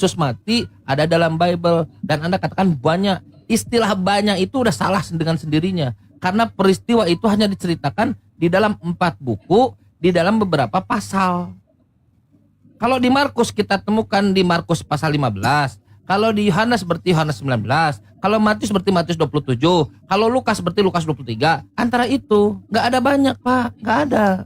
Yesus mati ada dalam Bible dan Anda katakan banyak. Istilah banyak itu udah salah dengan sendirinya. Karena peristiwa itu hanya diceritakan di dalam 4 buku, di dalam beberapa pasal. Kalau di Markus kita temukan di Markus pasal 15. Kalau di Yohanes berarti Yohanes 19. Kalau Matius berarti Matius 27. Kalau Lukas berarti Lukas 23. Antara itu nggak ada banyak, Pak. Nggak ada.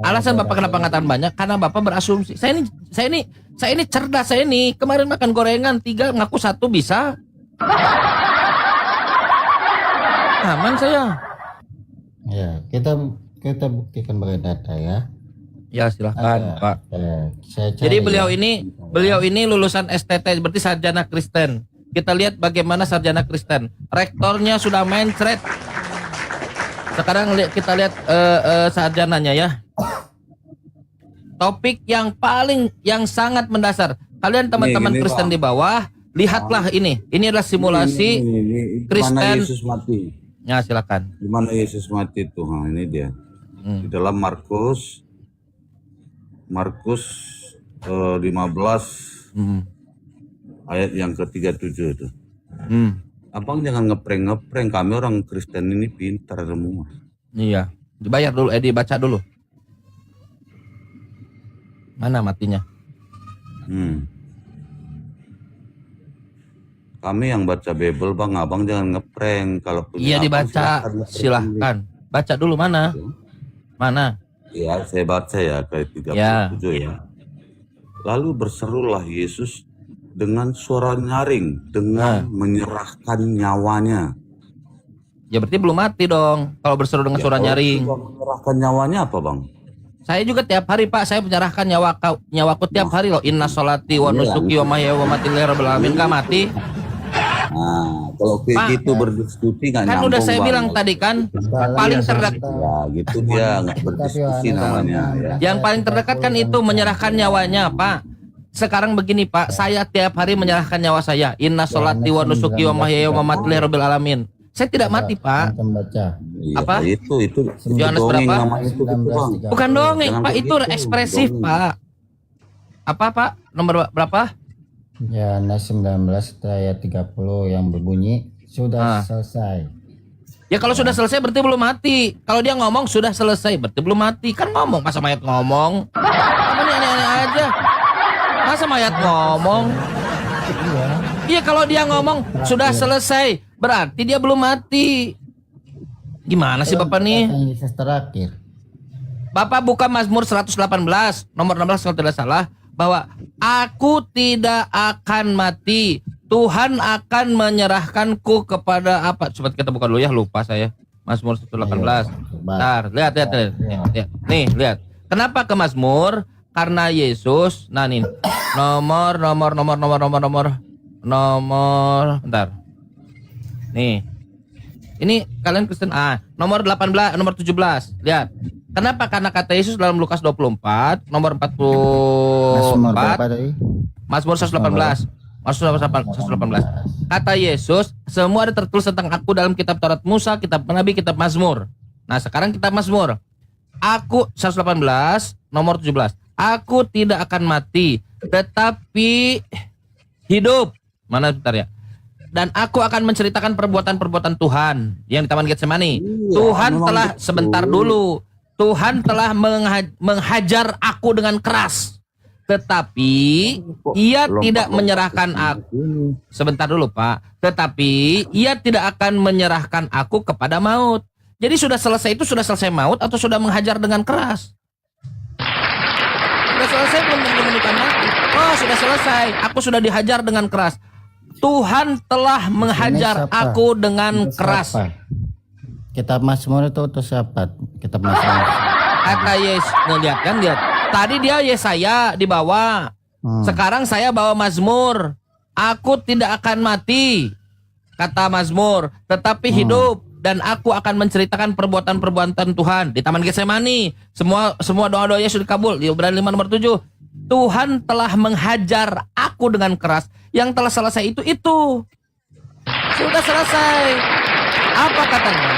Alasan Bapak kenapa mengatakan banyak? Karena Bapak berasumsi. Saya ini cerdas. Saya ini kemarin makan gorengan 3 ngaku 1 bisa. Aman saya. Ya, kita buktikan pakai data ya. Ya silahkan Pak. Saya Jadi beliau ini lulusan STT berarti sarjana Kristen. Kita lihat bagaimana sarjana Kristen. Rektornya sudah mencret. Sekarang kita lihat sarjananya ya. Topik yang sangat mendasar. Kalian teman-teman Kristen di bawah, lihatlah ini. Ini adalah simulasi Kristen. Mana Yesus mati? Ya silakan. Di mana Yesus mati itu? Nah, ini dia. Di dalam Markus 15 ayat yang ke-37 itu. Abang jangan ngeprank, kami orang Kristen ini pintar semua. Iya, dibayar dulu, dibaca dulu. Mana matinya? Kami yang baca Bible bang, abang jangan ngeprank. Kalau punya iya dibaca, silahkan. Baca dulu mana? Mana? Ya, saya baca ya kayak 37 ya. Lalu berserulah Yesus dengan suara nyaring dengan menyerahkan nyawanya. Ya berarti belum mati dong. Kalau berseru dengan suara nyaring. Menyerahkan nyawanya apa bang? Saya juga tiap hari Pak, saya menyerahkan nyawaku tiap hari loh. Inna sholati wa nusuki wa mahya wa mati lillahi rabbil alamin. Gak mati. Nah, kalau kayak gitu berdiskusi nggak nyambung. Kan udah saya bilang tadi kan, paling terdekat. Ya, gitu dia nggak berdiskusi namanya. Ya. Yang paling terdekat kan itu menyerahkan nyawanya, Pak. Sekarang begini, Pak, saya tiap hari menyerahkan nyawa saya. Inna sholati wa nusuki wa mahya wa mati lillahi rabbil alamin. Saya tidak mati, Pak. Iya, apa? Itu Yohanes berapa? Itu, bang. Bukan dongeng, Pak. Itu ekspresif, Pak. Apa, Pak? Nomor berapa? Yohanes 19 ayat 30 yang berbunyi sudah selesai. Ya kalau sudah selesai berarti belum mati. Kalau dia ngomong sudah selesai berarti belum mati. Kan ngomong, masa mayat ngomong? Apa nih aneh-aneh aja? Masa mayat ngomong? Iya kalau dia ngomong sudah selesai berarti dia belum mati. Gimana sih Bapak nih? Terakhir. Bapak buka Mazmur 118 nomor 16 kalau tidak salah, bahwa aku tidak akan mati, Tuhan akan menyerahkanku kepada apa? Coba kita buka dulu ya, lupa saya. Mazmur 118. Bentar, lihat. Nih, lihat. Kenapa ke Mazmur? Karena Yesus, nah nih. Nomor, bentar. Nih. Ini kalian Kristen nomor 18, nomor 17. Lihat. Kenapa? Karena kata Yesus dalam Lukas 24, nomor 44. Mazmur 118. Mazmur 118. Kata Yesus, semua ada tertulis tentang aku dalam kitab Taurat Musa, kitab Nabi, kitab Mazmur. Nah, sekarang kitab Mazmur. Aku 118 nomor 17. Aku tidak akan mati, tetapi hidup. Mana bentar ya? Dan aku akan menceritakan perbuatan-perbuatan Tuhan yang di Taman Getsemani. Tuhan telah sebentar dulu. Tuhan telah menghajar aku dengan keras. Tetapi ia tidak menyerahkan aku. Sebentar dulu Pak. Tetapi ia tidak akan menyerahkan aku kepada maut. Jadi sudah selesai itu sudah selesai maut atau sudah menghajar dengan keras? Sudah selesai belum menemukan mati. Oh sudah selesai. Aku sudah dihajar dengan keras. Tuhan telah menghajar aku dengan keras. Kitab Mazmur itu siapa? Kitab Mazmur. Kata Yesus, lihat. Tadi dia Yesaya dibawa. Sekarang saya bawa Mazmur. Aku tidak akan mati, kata Mazmur, tetapi hidup dan aku akan menceritakan perbuatan-perbuatan Tuhan di Taman Getsemani. Semua doa-doa Yesus dikabul. Di Ibrani 5 nomor 7. Tuhan telah menghajar aku dengan keras. Yang telah selesai itu sudah selesai. Apa katanya?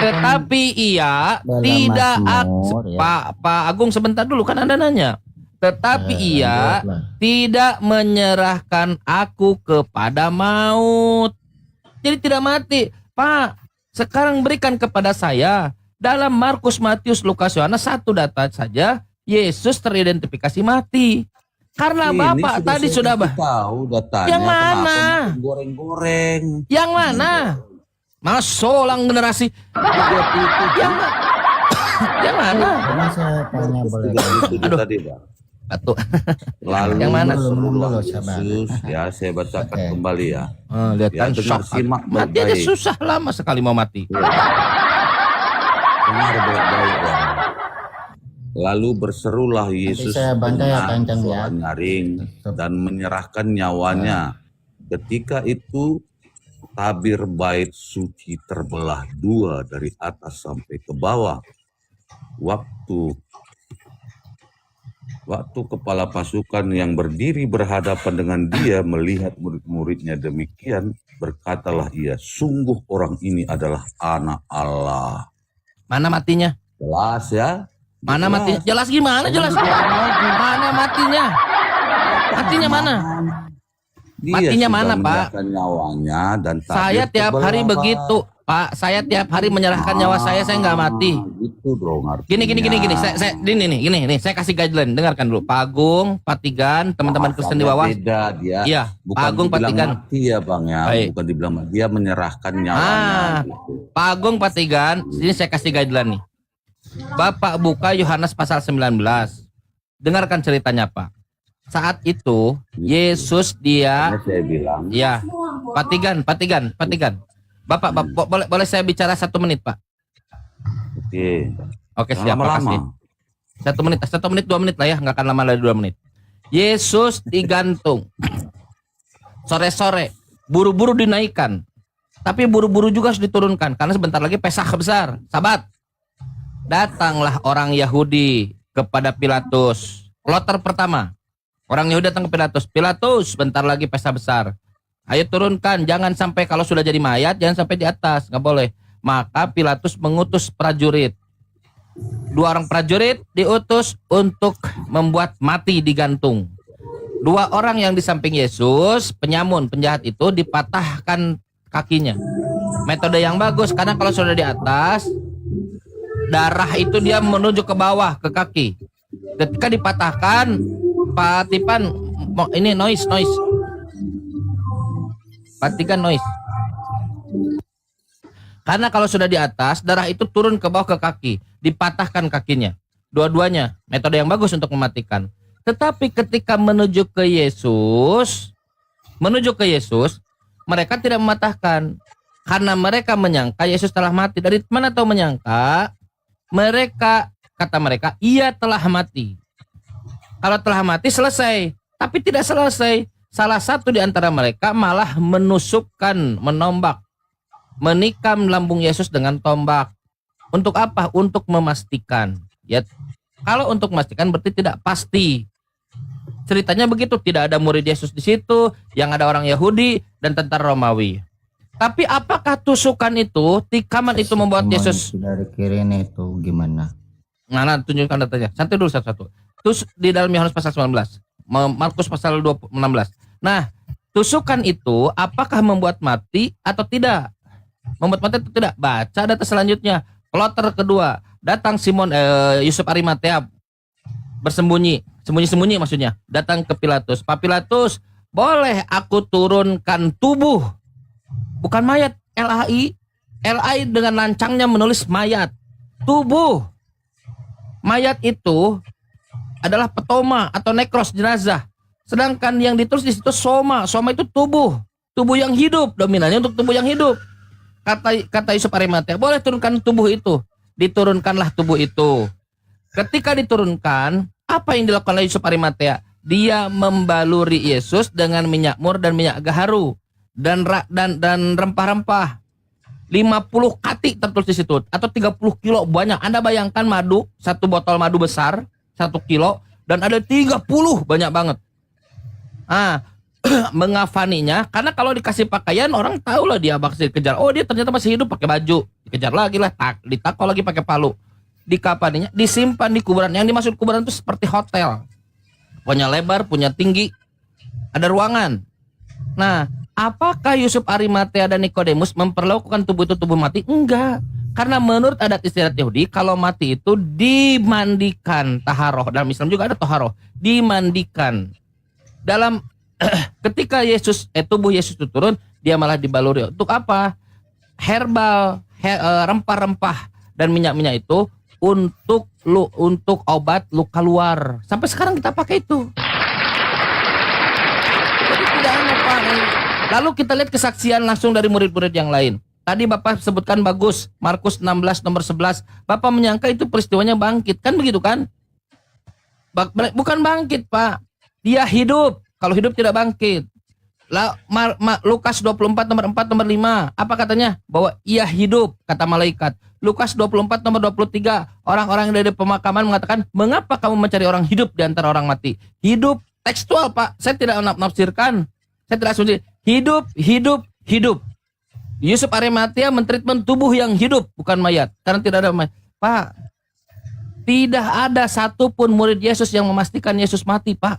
Tetapi ia Dalam tidak Mazmur, ya. Pak Agung sebentar dulu kan Anda nanya. Tetapi ia lanjutlah. tidak menyerahkan aku kepada maut. Jadi tidak mati. Pak, sekarang berikan kepada saya. Dalam Markus, Matius, Lukas, Yohanes 1 data saja, Yesus teridentifikasi mati. Karena Ini Bapak tadi saya sudah kasih tahu datanya. Yang mana? Kenapa goreng-goreng? Yang mana? Masolang generasi. Yang mana? Yang mana? Ini saya tanya boleh. Itu tadi, Pak. Batu. Lalu Yang mana? Rasulullah Dulu, sabar. Yesus, ya saya bacakan Oke. kembali ya. Lihat Ya, kan dengar shock. simak Mati aja baik-baik. susah, lama sekali mau mati. Dengar baik-baik ya. Lalu berserulah Yesus saya bantai ya, dengan Kancang, ya. suara nyaring dan menyerahkan nyawanya. Ketika itu tabir bait suci terbelah dua dari atas sampai ke bawah. Waktu kepala pasukan yang berdiri berhadapan dengan dia melihat murid-muridnya demikian, berkatalah ia, sungguh orang ini adalah anak Allah. Mana matinya? Jelas ya? Mana Jelas. matinya? Jelas gimana? Jelas. Mana matinya? Matinya mana? Dia Matinya sudah mana, Pak? menyerahkan nyawanya dan tabir Saya tiap terbelah, hari Pak. begitu, Pak. Saya tiap hari menyerahkan nyawa saya nggak mati. Gitu dong artinya. Gini. Saya gini. Saya kasih guideline. Dengarkan dulu. Pak Agung, Pak Tigan, teman-teman Kristen di bawah. Beda dia. Iya, Bukan Pak Agung, Pak dibilang Tigan. mati ya Bang ya. Baik. Bukan dibilang mati. Dia menyerahkan nyawanya. Gitu. Pak Agung, Pak Tigan, sini saya kasih guideline nih. Bapak buka Yohanes pasal 19. Dengarkan ceritanya, Pak. Saat itu Yesus dia Makanya saya bilang. ya Pak Tigan. Bapak boleh saya bicara 1 menit, Pak? Oke. Oke, Jangan siap, lama-lama. makasih. 1 menit 2 menit lah ya, nggak akan lama dari 2 menit. Yesus digantung. Sore-sore, buru-buru dinaikkan. Tapi buru-buru juga harus diturunkan karena sebentar lagi Pesah besar. Sahabat. Datanglah orang Yahudi kepada Pilatus. Kloter pertama. Orang Yahudi datang ke Pilatus. Pilatus, bentar lagi Pesah besar. Ayo turunkan, jangan sampai kalau sudah jadi mayat, jangan sampai di atas, nggak boleh. Maka Pilatus mengutus prajurit. 2 orang prajurit diutus untuk membuat mati digantung. 2 orang yang di samping Yesus, penyamun, penjahat itu dipatahkan kakinya. Metode yang bagus karena kalau sudah di atas, darah itu dia menuju ke bawah ke kaki. Ketika dipatahkan, Pak Tipan, ini noise. Pak Tipan noise. Karena kalau sudah di atas, darah itu turun ke bawah ke kaki, dipatahkan kakinya. Dua-duanya metode yang bagus untuk mematikan. Tetapi ketika menuju ke Yesus, mereka tidak mematahkan karena mereka menyangka Yesus telah mati. Dari mana tahu menyangka? Kata mereka, ia telah mati. Kalau telah mati selesai, tapi tidak selesai. Salah satu di antara mereka malah menombak, menikam lambung Yesus dengan tombak. Untuk apa? Untuk memastikan. Ya, kalau untuk memastikan berarti tidak pasti. Ceritanya begitu, tidak ada murid Yesus di situ, yang ada orang Yahudi dan tentara Romawi. Tapi apakah tusukan itu, tikaman itu membuat Yesus? Dari kiri nih itu gimana? Nah, tunjukkan datanya. Santai dulu satu-satu. Terus di dalam Yohanes pasal 19, Markus pasal 16. Nah, tusukan itu apakah membuat mati atau tidak? Membuat mati atau tidak? Baca data selanjutnya. Kloter kedua, datang Simon Yusuf Arimatea sembunyi maksudnya, datang ke Pilatus. Pak Pilatus, boleh aku turunkan tubuh, bukan mayat, LAI dengan lancangnya menulis mayat, tubuh. Mayat itu adalah petoma atau nekros, jenazah. Sedangkan yang ditulis di situ soma itu tubuh yang hidup, dominannya untuk tubuh yang hidup. Kata Yusuf Arimatea, boleh turunkan tubuh itu. Diturunkanlah tubuh itu. Ketika diturunkan, apa yang dilakukan oleh Yusuf Arimatea? Dia membaluri Yesus dengan minyak mur dan minyak gaharu dan rempah-rempah. 50 kati tertulis di situ, atau 30 kilo banyak. Anda bayangkan madu, 1 botol madu besar, 1 kilo, dan ada 30 banyak banget. mengafaninya, karena kalau dikasih pakaian orang tahu lah dia bakal dikejar. Oh, dia ternyata masih hidup, pakai baju, dikejar lagi lah, ditakol lagi pakai palu. Dikafaninya, disimpan di kuburan. Yang dimaksud kuburan itu seperti hotel, punya lebar, punya tinggi, ada ruangan. Nah, apakah Yusuf Arimatea dan Nikodemus memperlakukan tubuh itu tubuh mati? Enggak. Karena menurut adat istiadat Yahudi, kalau mati itu dimandikan, taharoh. Dalam Islam juga ada taharoh, dimandikan. Dalam ketika tubuh Yesus itu turun, dia malah dibaluri. Untuk apa? Herbal, rempah-rempah dan minyak-minyak itu untuk obat luka luar. Sampai sekarang kita pakai itu. Jadi tidak apa. Lalu kita lihat kesaksian langsung dari murid-murid yang lain. Tadi Bapak sebutkan bagus, Markus 16 nomor 11. Bapak menyangka itu peristiwanya bangkit, kan begitu kan? Bukan bangkit, Pak. Dia hidup. Kalau hidup tidak bangkit. Lukas 24 nomor 4 nomor 5. Apa katanya? Bahwa ia hidup, kata malaikat. Lukas 24 nomor 23. Orang-orang yang dari pemakaman mengatakan, mengapa kamu mencari orang hidup di antara orang mati? Hidup tekstual, Pak. Saya tidak menafsirkan. Saya tidak asumsi. Hidup, hidup, hidup. Yusuf Arimatea mentreatment tubuh yang hidup, bukan mayat. Karena tidak ada mayat. Pak, tidak ada satupun murid Yesus yang memastikan Yesus mati, Pak.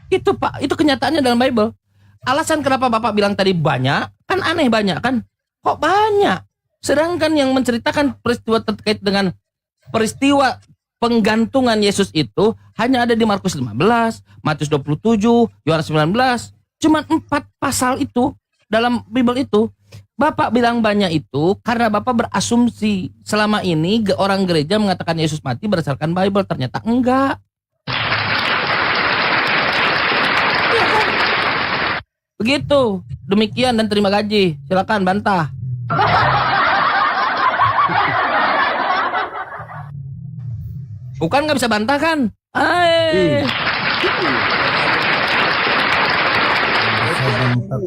Itu Pak, itu kenyataannya dalam Bible. Alasan kenapa Bapak bilang tadi banyak, kan aneh banyak kan? Kok banyak? Sedangkan yang menceritakan peristiwa terkait dengan peristiwa penggantungan Yesus itu hanya ada di Markus 15, Matius 27, Yohanes 19. Cuman 4 pasal itu dalam Bible itu. Bapak bilang banyak itu karena Bapak berasumsi selama ini orang gereja mengatakan Yesus mati berdasarkan Bible. Ternyata enggak. Begitu. Demikian dan terima gaji. Silakan bantah. Bukan nggak bisa bantah kan?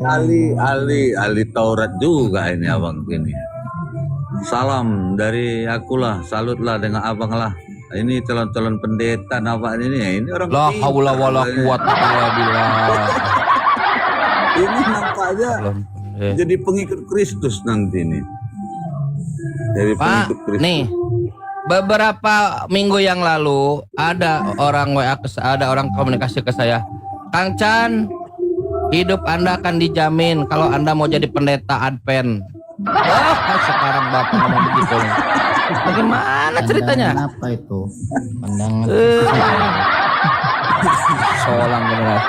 Ali Taurat juga ini abang ini. Salam dari akulah, salutlah dengan abang lah. Ini calon-calon pendeta apa ini orang. La haula wala quwata illa billah. Ini nampaknya jadi pengikut Kristus nanti ini. Jadi Pak, nih beberapa minggu yang lalu ada orang komunikasi ke saya. Kang Chan, hidup Anda akan dijamin kalau Anda mau jadi pendeta Advent. Sekarang Bapak ngomong begitu. Bagaimana ceritanya? Apa itu? Pandangan. Solang beneran.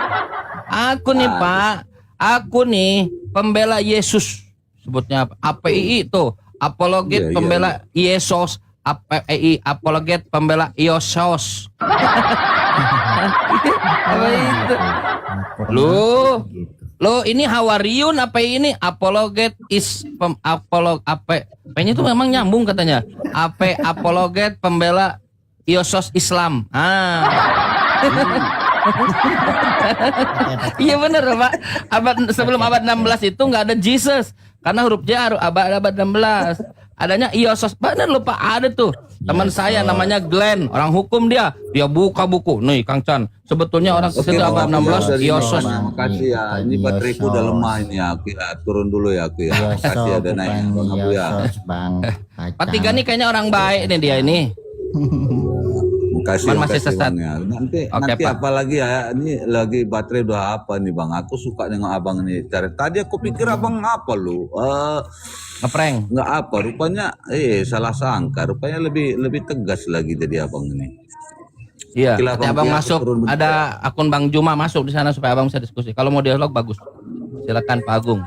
Aku nih Pak, aku nih pembela Yesus. Sebutnya apa? API itu, apologet pembela Yesus. API, apologet pembela Yesus. Apa itu? Lo ini Hawariun apa ini apologet apa-nya itu memang nyambung katanya. Apologet pembela Yesus Islam. Iya benar Pak. Sebelum abad 16 itu nggak ada Jesus karena huruf J abad 16. Adanya Yesus. Benar lupa ada tuh. Teman saya namanya Glenn, orang hukum dia buka buku. Nih Kang Chan, sebetulnya orang ke situ abad 16 Yesus. Makasih ya. Ini bateraiku udah lemah ini aku ya. Turun dulu ya aku ya. Makasih ada naik aku ya. Pak Tiga nih kayaknya orang baik nih dia ini. Makasih, masih sesat. Nanti Pak. apa lagi ya? Ini lagi baterai udah apa nih Bang? Aku suka dengan abang ini. Tadi aku pikir abang apa lu? Ngeprank. Nggak apa, rupanya salah sangka. Rupanya lebih tegas lagi jadi abang ini. Iya. Abang masuk ada akun Bang Juma masuk di sana supaya abang bisa diskusi. Kalau mau dialog bagus. Silakan Pak Agung.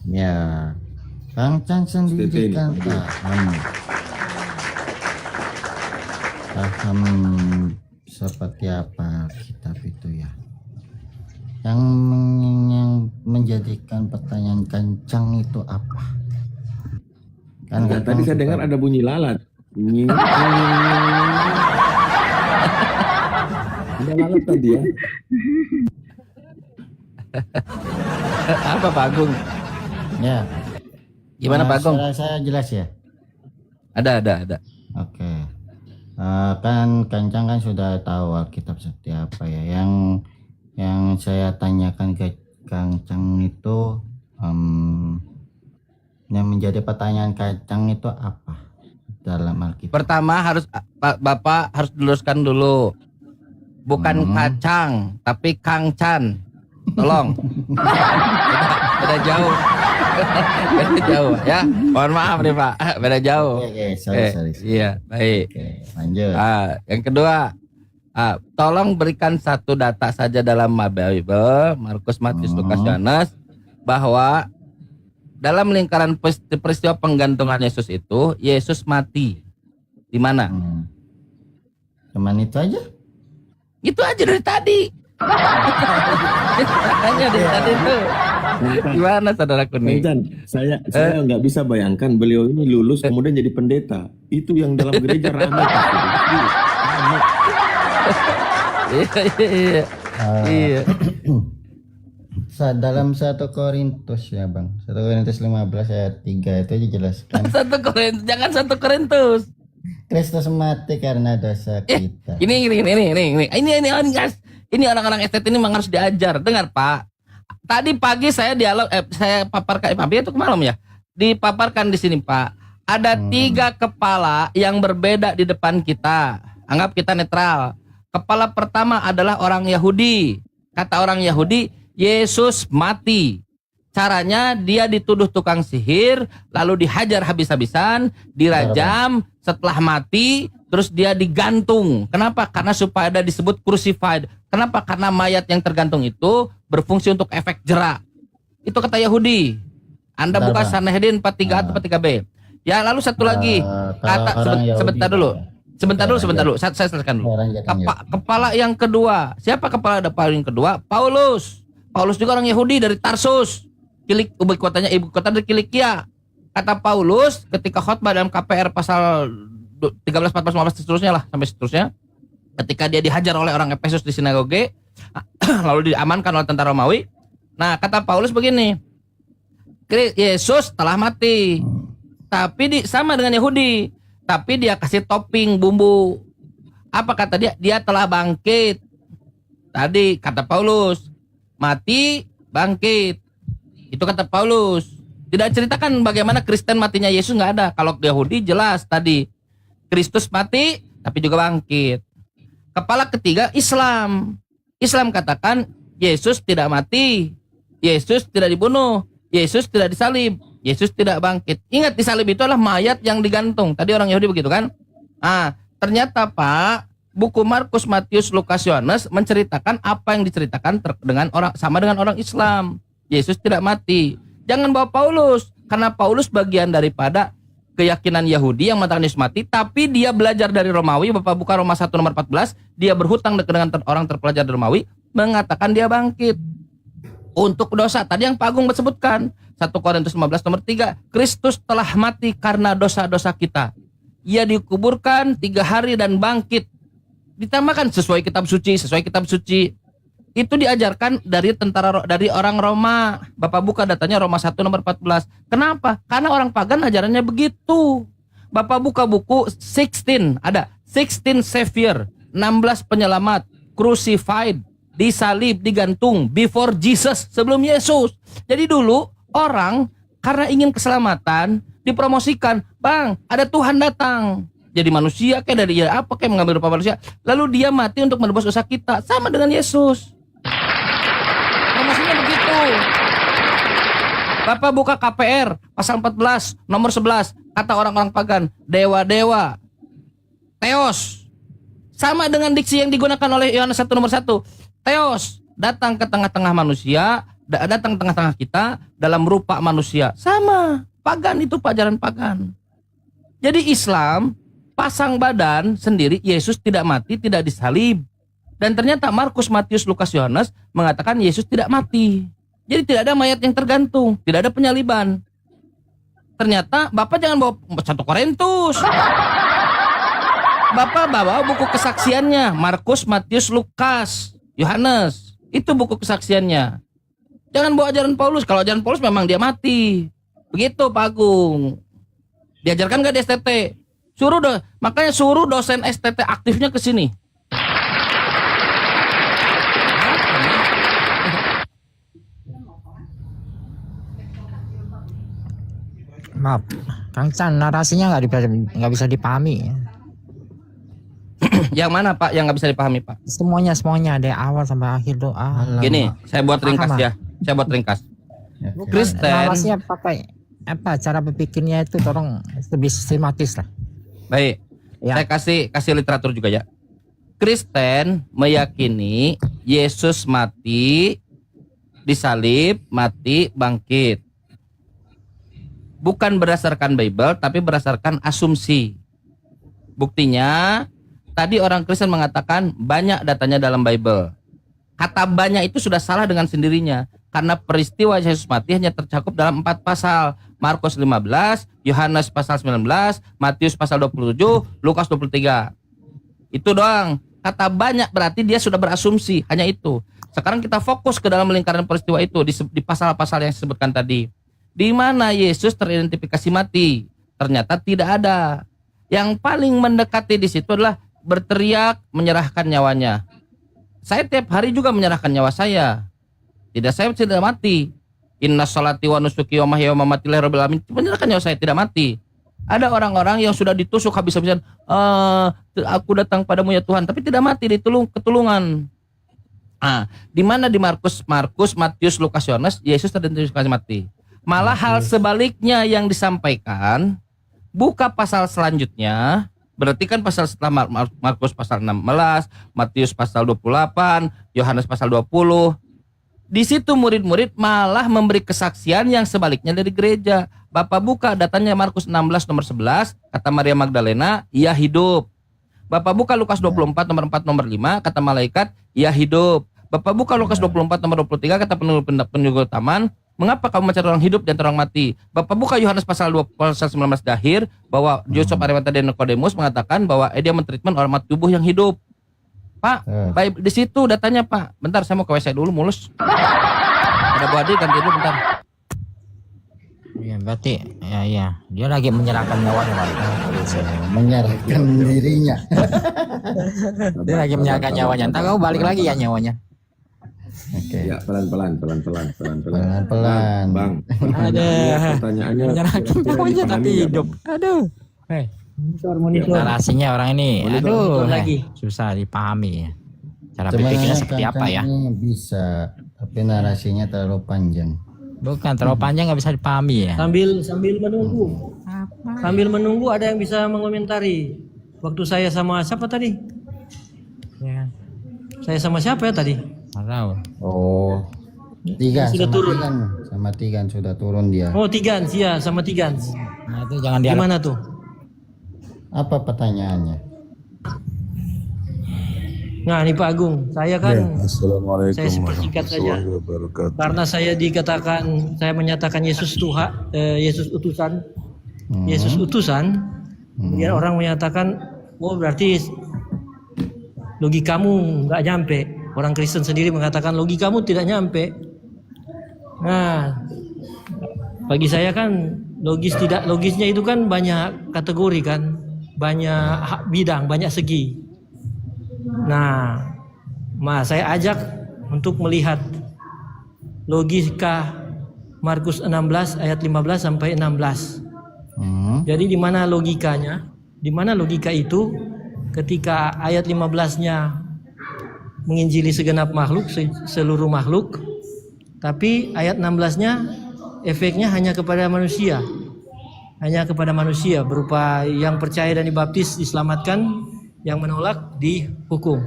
Ya. Kang Chan sendiri kan paham seperti apa kitab itu ya. Yang menjadikan pertanyaan kencang itu apa? Kan tadi saya dengar ada bunyi lalat. Ada lalat tadi ya. Apa Pak Agung? Ya. Gimana Pak Agung? Saya jelas ya. Ada. Oke. Kan Kancang kan sudah tahu Alkitab seperti apa ya. Yang saya tanyakan ke Kancang itu, yang menjadi pertanyaan Kancang itu apa dalam Alkitab? Pertama harus Bapak harus luruskan dulu. Bukan kacang, tapi Kang Chan. Tolong. Beda jauh. Beda jauh ya. Mohon maaf nih Pak. Beda jauh. Oke, sorry. Iya, baik. Oke, lanjut. Yang kedua, tolong berikan satu data saja dalam Bible, Markus, Matius, Lukas, Yohanes, bahwa dalam lingkaran peristiwa penggantungan Yesus itu, Yesus mati. Di mana? Cuman itu aja? Itu aja dari tadi. Hanya dari tadi tuh. Gimana saudaraku nih? Bang Chan, saya nggak bisa bayangkan beliau ini lulus kemudian jadi pendeta. Itu yang dalam gereja ramai. Iya. Dalam 1 Korintus ya Bang, 1 Korintus 15 ayat 3 itu dijelaskan. 1 Korintus, jangan 1 Korintus. Kristus mati karena dosa kita. Ini guys. Ini orang-orang estet ini memang harus diajar. Dengar Pak. Tadi pagi saya saya paparkan itu malam ya. Dipaparkan di sini Pak. Ada 3 kepala yang berbeda di depan kita. Anggap kita netral. Kepala pertama adalah orang Yahudi. Kata orang Yahudi, Yesus mati. Caranya dia dituduh tukang sihir, lalu dihajar habis-habisan, dirajam, setelah mati, terus dia digantung. Kenapa? Karena supaya ada disebut crucified. Kenapa? Karena mayat yang tergantung itu berfungsi untuk efek jerak. Itu kata Yahudi. Anda buka Sanhedrin 43 atau 43b. Ya, lalu satu lagi. Kata sebentar dulu. Sebentar dulu. Saya selesaikan dulu. Kepala yang kedua. Siapa kepala yang kedua? Paulus. Paulus juga orang Yahudi dari Tarsus. Ibu kota dari Kilikia. Kata Paulus ketika khotbah dalam KPR pasal 13, 14, 15 seterusnya lah sampai seterusnya. Ketika dia dihajar oleh orang Efesus di sinagoge, lalu diamankan oleh tentara Romawi. Nah, kata Paulus begini. Yesus telah mati. Tapi sama dengan Yahudi. Tapi dia kasih topping bumbu. Apa kata dia? Dia telah bangkit. Tadi kata Paulus, mati, bangkit. Itu kata Paulus. Tidak ceritakan bagaimana Kristen matinya Yesus, nggak ada. Kalau Yahudi jelas tadi. Kristus mati, tapi juga bangkit. Kepala ketiga Islam. Islam katakan Yesus tidak mati. Yesus tidak dibunuh. Yesus tidak disalib. Yesus tidak bangkit. Ingat disalib itu adalah mayat yang digantung. Tadi orang Yahudi begitu kan? Ternyata Pak, buku Markus, Matius, Lukas, Yohanes menceritakan apa yang diceritakan sama dengan orang Islam. Yesus tidak mati. Jangan bawa Paulus, karena Paulus bagian daripada keyakinan Yahudi yang mengatakan Yesus mati, tapi dia belajar dari Romawi. Bapak buka Roma 1 nomor 14, dia berhutang dengan orang terpelajar dari Romawi, mengatakan dia bangkit untuk dosa. Tadi yang Pak Agung sebutkan 1 Korintus 15 nomor 3, Kristus telah mati karena dosa-dosa kita. Ia dikuburkan 3 hari dan bangkit. Ditambahkan sesuai kitab suci. Itu diajarkan dari orang Roma. Bapak buka datanya Roma 1 nomor 14. Kenapa? Karena orang pagan ajarannya begitu. Bapak buka buku 16, ada 16 Savior, 16 penyelamat, crucified, disalib, digantung, before Jesus, sebelum Yesus. Jadi dulu orang karena ingin keselamatan dipromosikan, Bang, ada Tuhan datang. Jadi manusia kayak dari mengambil rupa manusia, lalu dia mati untuk menebus dosa kita, sama dengan Yesus. Promosinya begitu. Bapak buka KPR pasal 14 nomor 11, kata orang-orang pagan, dewa-dewa, Theos. Sama dengan diksi yang digunakan oleh Yohanes 1 nomor 1. Theos datang ke tengah-tengah manusia, datang ke tengah-tengah kita dalam rupa manusia. Sama, pagan itu ajaran pagan. Jadi Islam pasang badan sendiri, Yesus tidak mati, tidak disalib. Dan ternyata Markus, Matius, Lukas, Yohanes mengatakan Yesus tidak mati. Jadi tidak ada mayat yang tergantung, tidak ada penyaliban. Ternyata Bapak jangan bawa 1 Korintus. Bapak bawa buku kesaksiannya, Markus, Matius, Lukas, Yohanes. Itu buku kesaksiannya. Jangan bawa ajaran Paulus. Kalau ajaran Paulus memang dia mati. Begitu Pak Agung. Diajarkan nggak di STT? Makanya suruh dosen STT aktifnya ke sini. Maaf, Kang Chan, narasinya nggak bisa dipahami. Yang mana Pak yang nggak bisa dipahami Pak? Semuanya dari awal sampai akhir doa. Gini, saya buat ringkas Paham, ya. Saya buat ringkas. Kristen. Narasinya pakai apa? Cara berpikirnya itu tolong lebih sistematis lah. Baik. Ya. Saya kasih literatur juga ya. Kristen meyakini Yesus mati, disalib, mati, bangkit. Bukan berdasarkan Bible, tapi berdasarkan asumsi. Buktinya, tadi orang Kristen mengatakan banyak datanya dalam Bible. Kata banyak itu sudah salah dengan sendirinya. Karena peristiwa Yesus mati hanya tercakup dalam 4 pasal. Markus 15, Yohanes pasal 19, Matius pasal 27, Lukas 23. Itu doang. Kata banyak berarti dia sudah berasumsi. Hanya itu. Sekarang kita fokus ke dalam lingkaran peristiwa itu di pasal-pasal yang disebutkan tadi. Di mana Yesus teridentifikasi mati? Ternyata tidak ada. Yang paling mendekati di situ adalah berteriak menyerahkan nyawanya. Saya tiap hari juga menyerahkan nyawa saya. Saya tidak mati. Inna sholati wa nusuki wa mahyaya wa mamati lillahi rabbil alamin. Menyerahkan nyawa saya tidak mati. Ada orang-orang yang sudah ditusuk habis-habisan. Aku datang padamu ya Tuhan, tapi tidak mati, ketulungan. Di mana di Markus, Matius, Lukas, Yohanes, Yesus teridentifikasi mati. Malah hal sebaliknya yang disampaikan, buka pasal selanjutnya, berarti kan pasal setelah Markus pasal 16, Matius pasal 28, Yohanes pasal 20. Di situ murid-murid malah memberi kesaksian yang sebaliknya dari gereja. Bapak buka datanya Markus 16 nomor 11, kata Maria Magdalena, ia hidup. Bapak buka Lukas 24 nomor 4 nomor 5, kata malaikat, ia hidup. Bapak buka Lukas 24 nomor 23, kata penunggu taman, mengapa kamu mencari orang hidup dan orang mati? Bapak buka Yohanes pasal 2 pasal 19 di akhir bahwa Yosef Arimatea dan Nikodemus mengatakan bahwa dia mentreatment orang mati tubuh yang hidup. Pak, baik di situ datanya Pak. Bentar saya mau ke WC dulu mulus. Ada Bu Adi ganti dulu bentar. Ya berarti ya dia lagi menyerahkan nyawanya Pak. Menyerahkan dirinya. Dia lagi menyerahkan nyawanya. Entar kamu balik lagi ya nyawanya. Oke. Ya, pelan-pelan. Pelan-pelan. Bang, Ada pertanyaannya menyerahkan nyawanya tapi hidup. Aduh. Monitor. Narasinya orang ini, Monitor aduh, lagi. susah dipahami ya. Cara berpikirnya seperti apa ya? Bisa, tapi narasinya terlalu panjang. Bukan terlalu panjang, nggak bisa dipahami ya. Sambil menunggu. Sambil menunggu ada yang bisa mengomentari. Waktu saya sama siapa tadi? Ya, Saya sama siapa ya tadi? nggak tahu. Oh, Tigan Sudah sama turun. Tigan, sama Tigan sudah turun dia. Oh, Tigans, ya sama Tigans. Nah itu jangan dia. Gimana tuh? Apa pertanyaannya? Nah, ini Pak Agung, saya kan Assalamualaikum saya persingkat saja. Karena saya menyatakan Yesus Tuhan, Yesus utusan, Yesus utusan. Kemudian orang menyatakan, oh berarti logikamu nggak nyampe. Orang Kristen sendiri mengatakan logikamu tidak nyampe. Nah, bagi saya kan logisnya itu kan banyak kategori kan, banyak bidang, banyak segi. Nah, saya ajak untuk melihat logika Markus 16 ayat 15 sampai 16. Jadi di mana logikanya? Di mana logika itu ketika ayat 15-nya menginjili segenap makhluk, seluruh makhluk, tapi ayat 16-nya efeknya hanya kepada manusia. Hanya kepada manusia berupa yang percaya dan dibaptis diselamatkan, yang menolak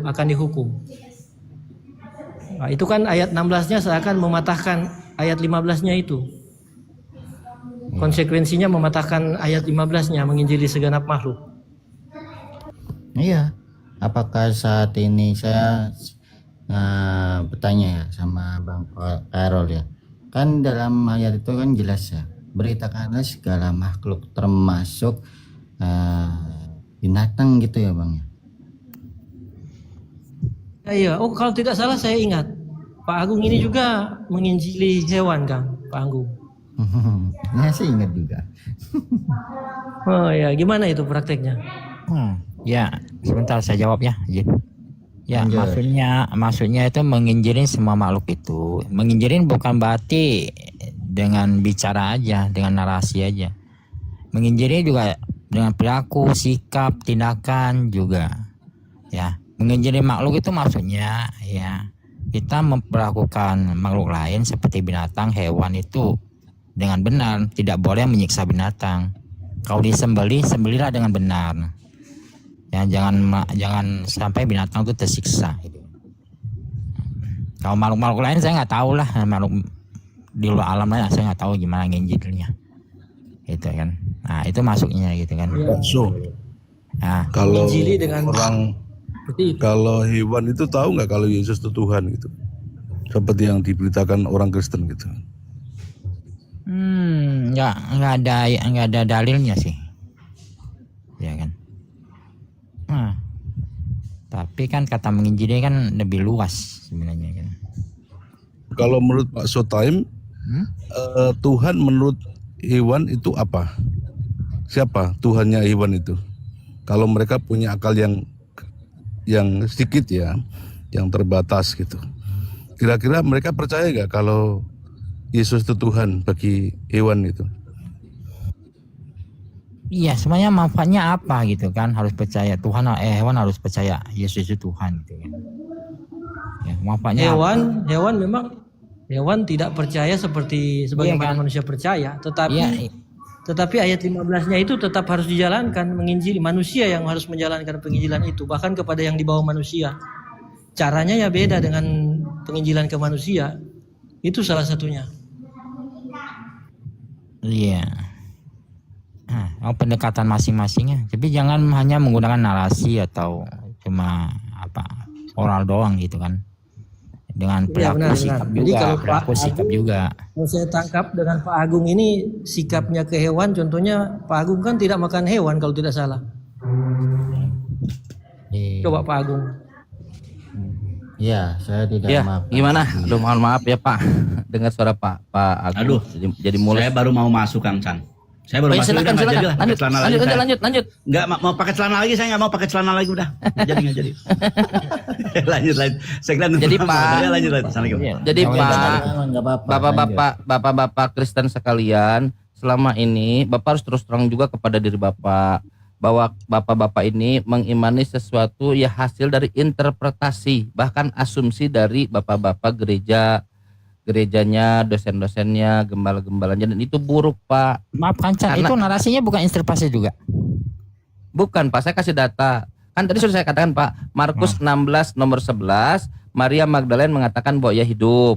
akan dihukum. Nah, itu kan ayat 16-nya seakan mematahkan ayat 15-nya itu. Konsekuensinya mematahkan ayat 15-nya menginjili segenap makhluk. Iya. Apakah saat ini saya bertanya ya sama Bang Karol ya. Kan dalam ayat itu kan jelas ya. Beritakanlah segala makhluk termasuk binatang gitu ya Bang ya. Iya, oh kalau tidak salah saya ingat Pak Agung ini juga menginjili hewan kan, Pak Agung. Nah, saya ingat juga. Oh ya, gimana itu prakteknya? Ya, sebentar saya jawab ya, Jin. Ya, Lanjut. maksudnya itu menginjirin semua makhluk itu. Menginjirin bukan berarti dengan bicara aja, dengan narasi aja. Menginjirin juga dengan perilaku, sikap, tindakan juga. Ya, menginjirin makhluk itu maksudnya ya kita memperlakukan makhluk lain seperti binatang, hewan itu dengan benar, tidak boleh menyiksa binatang. Kalau disembelih, sembelihlah dengan benar. Ya, jangan sampai binatang itu tersiksa gitu. Kalau makhluk-makhluk lain saya nggak tahu lah, makhluk di luar alam lain saya nggak tahu gimana nginjilnya gitu kan. Nah itu masuknya gitu kan. So, Nah, kalau Injili dengan orang, seperti itu. kalau hewan itu tahu nggak kalau Yesus itu Tuhan gitu, seperti yang diberitakan orang Kristen gitu. nggak ada dalilnya sih, ya kan. Nah, tapi kan kata menginjili kan lebih luas sebenarnya kan. Kalau menurut Pak Sotaim, Tuhan menurut hewan itu apa? Siapa Tuhannya hewan itu? Kalau mereka punya akal yang sedikit ya, yang terbatas gitu. Kira-kira mereka percaya nggak kalau Yesus itu Tuhan bagi hewan itu? Iya, sebenarnya manfaatnya apa gitu kan? Harus percaya Tuhan, hewan harus percaya Yesus itu Tuhan gitu kan. Ya, manfaatnya apa? Hewan memang hewan tidak percaya seperti sebagaimana kan? manusia percaya, tetapi Iya. tetapi ayat 15-nya itu tetap harus dijalankan, menginjili manusia yang harus menjalankan penginjilan itu, bahkan kepada yang di bawah manusia. Caranya ya beda dengan penginjilan ke manusia. Itu salah satunya. Iya. Nah, pendekatan masing-masingnya. Tapi jangan hanya menggunakan narasi atau cuma oral doang gitu kan. Dengan perilaku benar, sikap benar. juga, Jadi kalau perilaku Pak sikap Agung, juga. Kalau saya tangkap dengan Pak Agung ini sikapnya ke hewan, contohnya Pak Agung kan tidak makan hewan kalau tidak salah. Iya. Coba Pak Agung. Ya, saya tidak Ya, maaf. gimana? Aduh, mohon maaf ya Pak. Dengar suara Pak Agung. Aduh, jadi mulus. Saya baru mau masuk Kang Chan. Saya baru Oh, ya, masuk, silakan, udah nggak silakan. jadi lah, pakai celana lagi saya. Lanjut. Nggak mau pakai celana lagi, saya nggak mau pakai celana lagi udah. Nggak jadi. lanjut. Saya kira Jadi, Pak. lanjut. Assalamualaikum. Jadi Pak, Nggak apa-apa. Bapak-bapak Kristen sekalian, selama ini Bapak harus terus terang juga kepada diri Bapak bahwa Bapak-bapak ini mengimani sesuatu ya hasil dari interpretasi, bahkan asumsi dari Bapak-bapak gerejanya, dosen-dosennya, gembala-gembalanya, dan itu buruk Pak. Maaf Kancan, Karena- itu narasinya bukan interpretasi juga. Bukan Pak, saya kasih data. Kan tadi sudah saya katakan Pak, Markus 16 nomor 11, Maria Magdalene mengatakan bahwa ia hidup.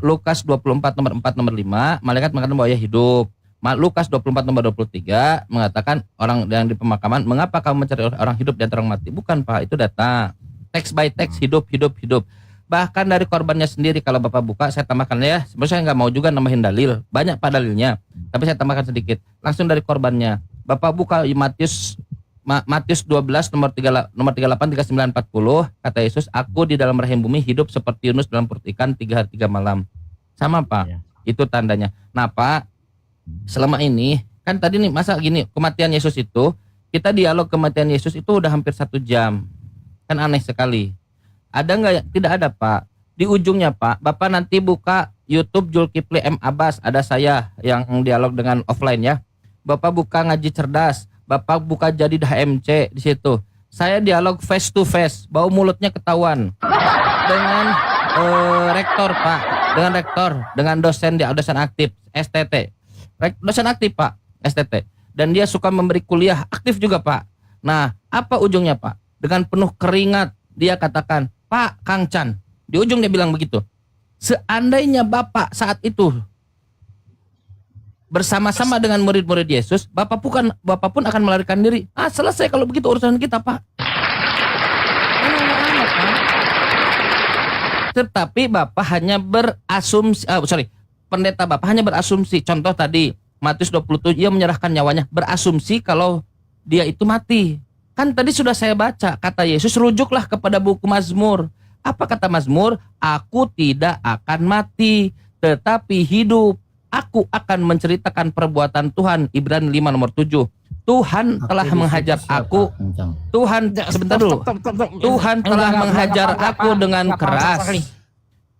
Lukas 24 nomor 4 nomor 5, malaikat mengatakan bahwa ia hidup. Lukas 24 nomor 23 mengatakan orang yang di pemakaman, mengapa kamu mencari orang hidup dan orang mati? Bukan Pak, itu data. Text by text, hidup. Bahkan dari korbannya sendiri, kalau Bapak buka, saya tambahkan ya. Sebenarnya saya nggak mau juga nambahin dalil, banyak Pak dalilnya, tapi saya tambahkan sedikit. Langsung dari korbannya, Bapak buka Matius 12 nomor 38, 39, 40, kata Yesus, aku di dalam rahim bumi hidup seperti Yunus dalam perut ikan 3 hari 3 malam. Sama Pak, itu tandanya. Nah Pak, selama ini kan tadi nih masa gini, kematian Yesus itu, kita dialog kematian Yesus itu udah hampir 1 jam, kan aneh sekali. Ada nggak ya? Tidak ada Pak. Di ujungnya Pak, Bapak nanti buka YouTube Zulkifli M. Abbas, ada saya yang dialog dengan offline ya. Bapak buka ngaji cerdas, Bapak buka jadi HMC di situ. Saya dialog face to face, bau mulutnya ketahuan dengan rektor Pak, dengan dosen aktif STT, dosen aktif Pak STT, dan dia suka memberi kuliah aktif juga Pak. Nah, apa ujungnya Pak? Dengan penuh keringat dia katakan, Pak Kang Chan, di ujung dia bilang begitu. Seandainya Bapak saat itu bersama-sama dengan murid-murid Yesus, Bapak pun akan melarikan diri. Selesai kalau begitu urusan kita Pak. Tetapi Bapak hanya berasumsi, pendeta Bapak hanya berasumsi. Contoh tadi Matius 27, ia menyerahkan nyawanya, berasumsi kalau dia itu mati. Kan tadi sudah saya baca, kata Yesus, rujuklah kepada buku Mazmur. Apa kata Mazmur? Aku tidak akan mati, tetapi hidup. aku akan menceritakan perbuatan Tuhan. Ibrani 5 nomor 7. Tuhan telah menghajar aku. Tuhan, sebentar dulu. Tuhan telah menghajar aku dengan keras.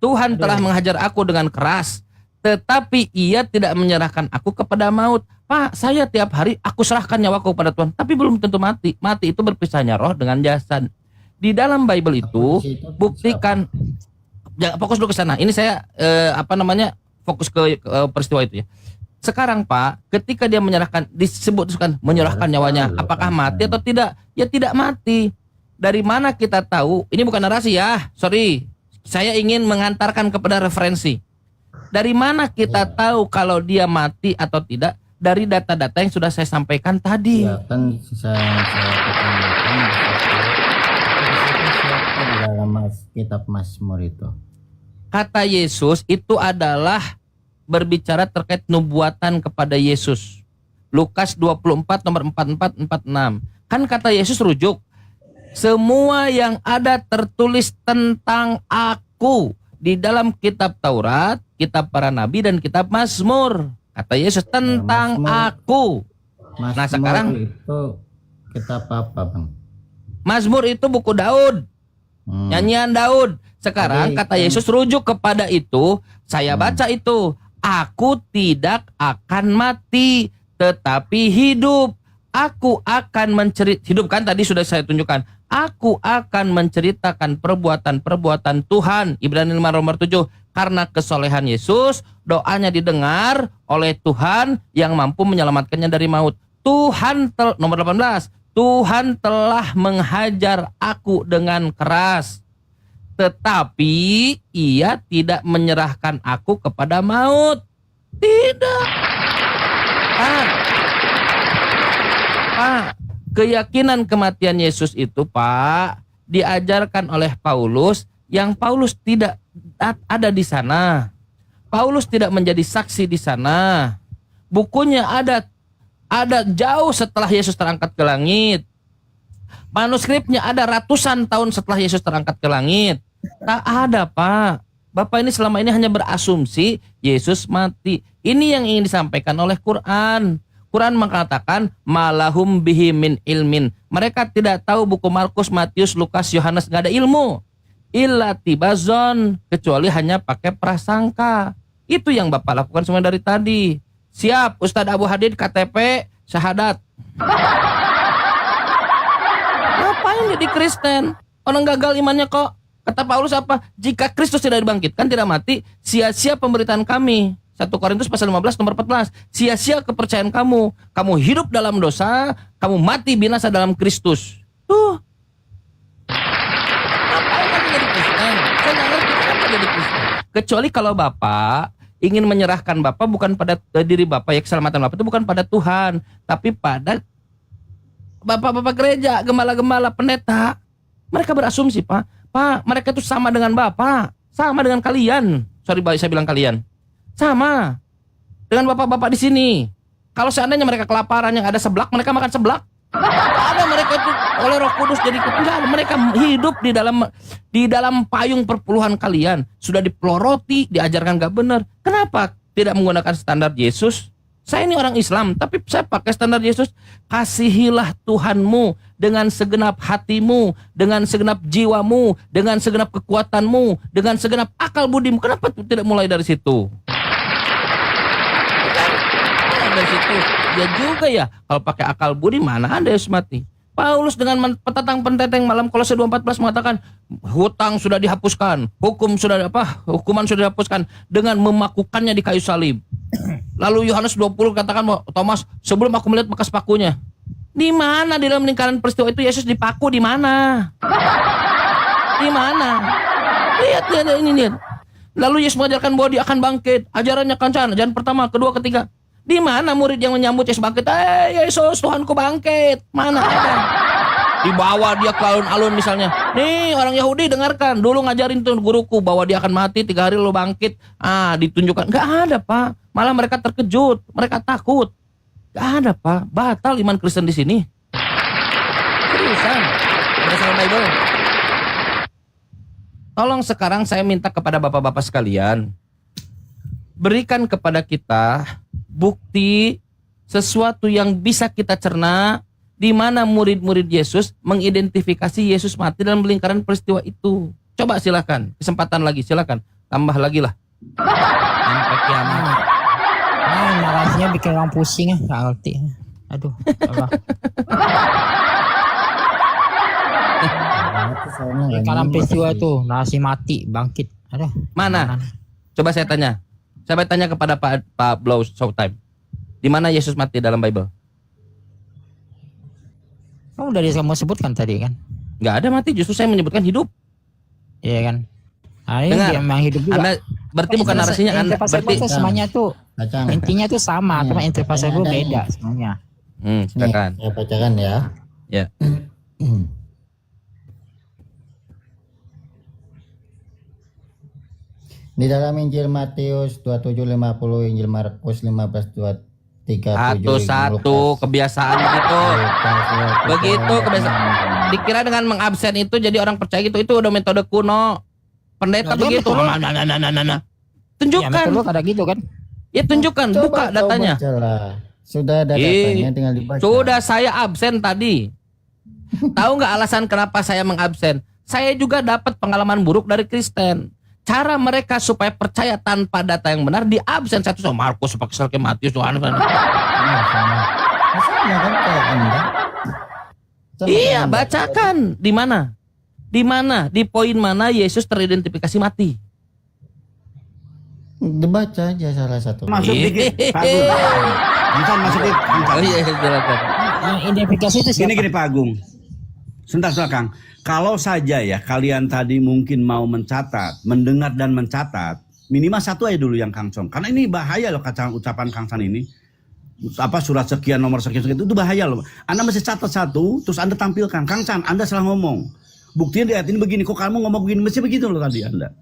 Tuhan telah menghajar aku dengan keras. Tetapi ia tidak menyerahkan aku kepada maut. Pak, saya tiap hari aku serahkan nyawaku kepada Tuhan. Tapi belum tentu mati. Mati itu berpisahnya roh dengan jasad. Di dalam Bible itu, buktikan. Ya, fokus dulu ke sana. Ini saya fokus ke peristiwa itu ya. Sekarang Pak, ketika dia disebutkan menyerahkan nyawanya, apakah mati atau tidak? Ya tidak mati. Dari mana kita tahu? Ini bukan narasi ya, sorry. Saya ingin mengantarkan kepada referensi. Dari mana kita tahu kalau dia mati atau tidak? Dari data-data yang sudah saya sampaikan tadi. Ya kan saya katakan di dalam kitab Mazmur itu. Kata Yesus itu adalah berbicara terkait nubuatan kepada Yesus. Lukas 24 nomor 44 46. Kan kata Yesus rujuk, semua yang ada tertulis tentang aku di dalam kitab Taurat, kitab para nabi dan kitab Mazmur. Kata Yesus tentang aku. Mazmur nah, sekarang itu kitab apa, Bang? Mazmur itu buku Daud. Nyanyian Daud. Sekarang kata Yesus rujuk kepada itu, saya baca itu. Aku tidak akan mati, tetapi hidup. Aku akan hidup kan tadi sudah saya tunjukkan. Aku akan menceritakan perbuatan-perbuatan Tuhan. Ibrani 5 nomor 7. Karena kesolehan Yesus, doanya didengar oleh Tuhan yang mampu menyelamatkannya dari maut. Nomor 18. Tuhan telah menghajar aku dengan keras. Tetapi ia tidak menyerahkan aku kepada maut. Tidak. Pak, keyakinan kematian Yesus itu, Pak, diajarkan oleh Paulus, yang Paulus tidak ada di sana. Paulus tidak menjadi saksi di sana. Bukunya ada jauh setelah Yesus terangkat ke langit. Manuskripnya ada ratusan tahun setelah Yesus terangkat ke langit. Tak ada, Pak. Bapak ini selama ini hanya berasumsi Yesus mati. Ini yang ingin disampaikan oleh Quran. Quran mengatakan malahum bihi min ilmin. Mereka tidak tahu buku Markus, Matius, Lukas, Yohanes, nggak ada ilmu. Illa tibazon, kecuali hanya pakai prasangka. Itu yang Bapak lakukan semua dari tadi. Siap, Ustadz Abu Hadid KTP syahadat. Ngapain jadi Kristen? Orang gagal imannya kok. Kata Paulus apa? Jika Kristus tidak dibangkitkan, tidak mati, sia-sia pemberitaan kami. 1 Korintus pasal 15 nomor 14. Sia-sia kepercayaan kamu. Kamu hidup dalam dosa, kamu mati binasa dalam Kristus. Tuh. Ngapain lagi jadi Kristen? Saya nggak ngerti kenapa jadi Kristen. Kecuali kalau Bapak ingin menyerahkan Bapak bukan pada diri Bapak, ya keselamatan Bapak itu bukan pada Tuhan, tapi pada Bapak-bapak gereja, gembala-gembala, pendeta. Mereka berasumsi, Pak, mereka itu sama dengan Bapak, sama dengan kalian. Sorry, saya bilang kalian. Sama dengan bapak-bapak di sini. Kalau seandainya mereka kelaparan yang ada seblak, mereka makan seblak. Ada mereka itu oleh Roh Kudus jadi enggak, mereka hidup di dalam payung perpuluhan kalian. Sudah dipeloroti, diajarkan gak benar. Kenapa tidak menggunakan standar Yesus? Saya ini orang Islam, tapi saya pakai standar Yesus. Kasihilah Tuhanmu dengan segenap hatimu, dengan segenap jiwamu, dengan segenap kekuatanmu, dengan segenap akal budimu. Kenapa tidak mulai dari situ? Dari situ. Ya juga ya, kalau pakai akal budi mana ada Yesus mati. Paulus dengan petatang pententeng malam Kolose 2:14 mengatakan hutang sudah dihapuskan, hukuman sudah dihapuskan dengan memakukannya di kayu salib. Lalu Yohanes 20 katakan, Thomas, sebelum aku melihat bekas pakunya. Di mana di dalam lingkaran peristiwa itu Yesus dipaku di mana? Di mana? Lihat ini. Lalu Yesus mengajarkan bahwa dia akan bangkit. Ajarannya kancan, ajaran pertama, kedua, ketiga. Di mana murid yang menyambut Yesus bangkit? Yesus, Tuhanku bangkit. Mana ada? Dibawa dia ke alun-alun misalnya. Nih orang Yahudi dengarkan. Dulu ngajarin tuh guruku bahwa dia akan mati 3 hari lalu bangkit. Ditunjukkan. Gak ada, Pak. Malah mereka terkejut. Mereka takut. Gak ada, Pak. Batal iman Kristen di sini. Seriusan. Berdasarkan Bible. Tolong sekarang saya minta kepada bapak-bapak sekalian. berikan kepada kita bukti sesuatu yang bisa kita cerna di mana murid-murid Yesus mengidentifikasi Yesus mati dalam lingkaran peristiwa itu. Coba silakan, kesempatan lagi, silakan tambah lagi lah. Sampai kiamat. Narasinya bikin orang pusing ya, nggak ngerti. Aduh, Allah. Lingkaran peristiwa itu, narasi mati, bangkit. Aduh. Mana? Coba saya tanya. Saya tanya kepada Pak Blow Showtime. Di mana Yesus mati dalam Bible? Kamu dari kamu sebutkan tadi kan? Nggak ada mati, justru saya menyebutkan hidup. Iya kan? Nah, ini Dengar, dia memang hidup juga. Anda berarti bukan narasinya Anda berarti semuanya tuh intinya tuh sama, cuma interpretasi gue beda semuanya. Silakan. Saya bacakan ya. Ya. Di dalam Injil Matius 27:50, Injil Markus 15:37, Satu-satu kebiasaan begitu. Begitu kebiasaan. Dikira dengan mengabsen itu jadi orang percaya gitu, itu udah metode kuno. Pendeta begitu. Tunjukkan. Ya, betul, ada gitu kan? Ya tunjukkan, buka datanya. Sudah ada datanya, tinggal dibaca. Sudah saya absen tadi. Tahu nggak alasan kenapa saya mengabsen? Saya juga dapat pengalaman buruk dari Kristen. Cara mereka supaya percaya tanpa data yang benar di absen satu sama Markus pakai Matius Yohanes. Iya, bacakan di mana? Di mana? Di poin mana Yesus teridentifikasi mati? Dibaca aja salah satu. Masuk dikit. Pak Agung. Bukan masuk dikit. Oh iya, silakan. Yang identifikasi itu siapa? Gini Pak Agung. Sebentar Kang. Kalau saja ya kalian tadi mungkin mau mencatat, mendengar dan mencatat, minimal satu aja dulu yang Kang Cong. Karena ini bahaya loh ucapan Kang San ini. Apa surat sekian nomor sekian itu bahaya loh. Anda mesti catat satu, terus Anda tampilkan. Kang San, Anda salah ngomong. Buktinya di ayat ini begini, kok kamu ngomong begini, mesti begitu loh tadi Anda.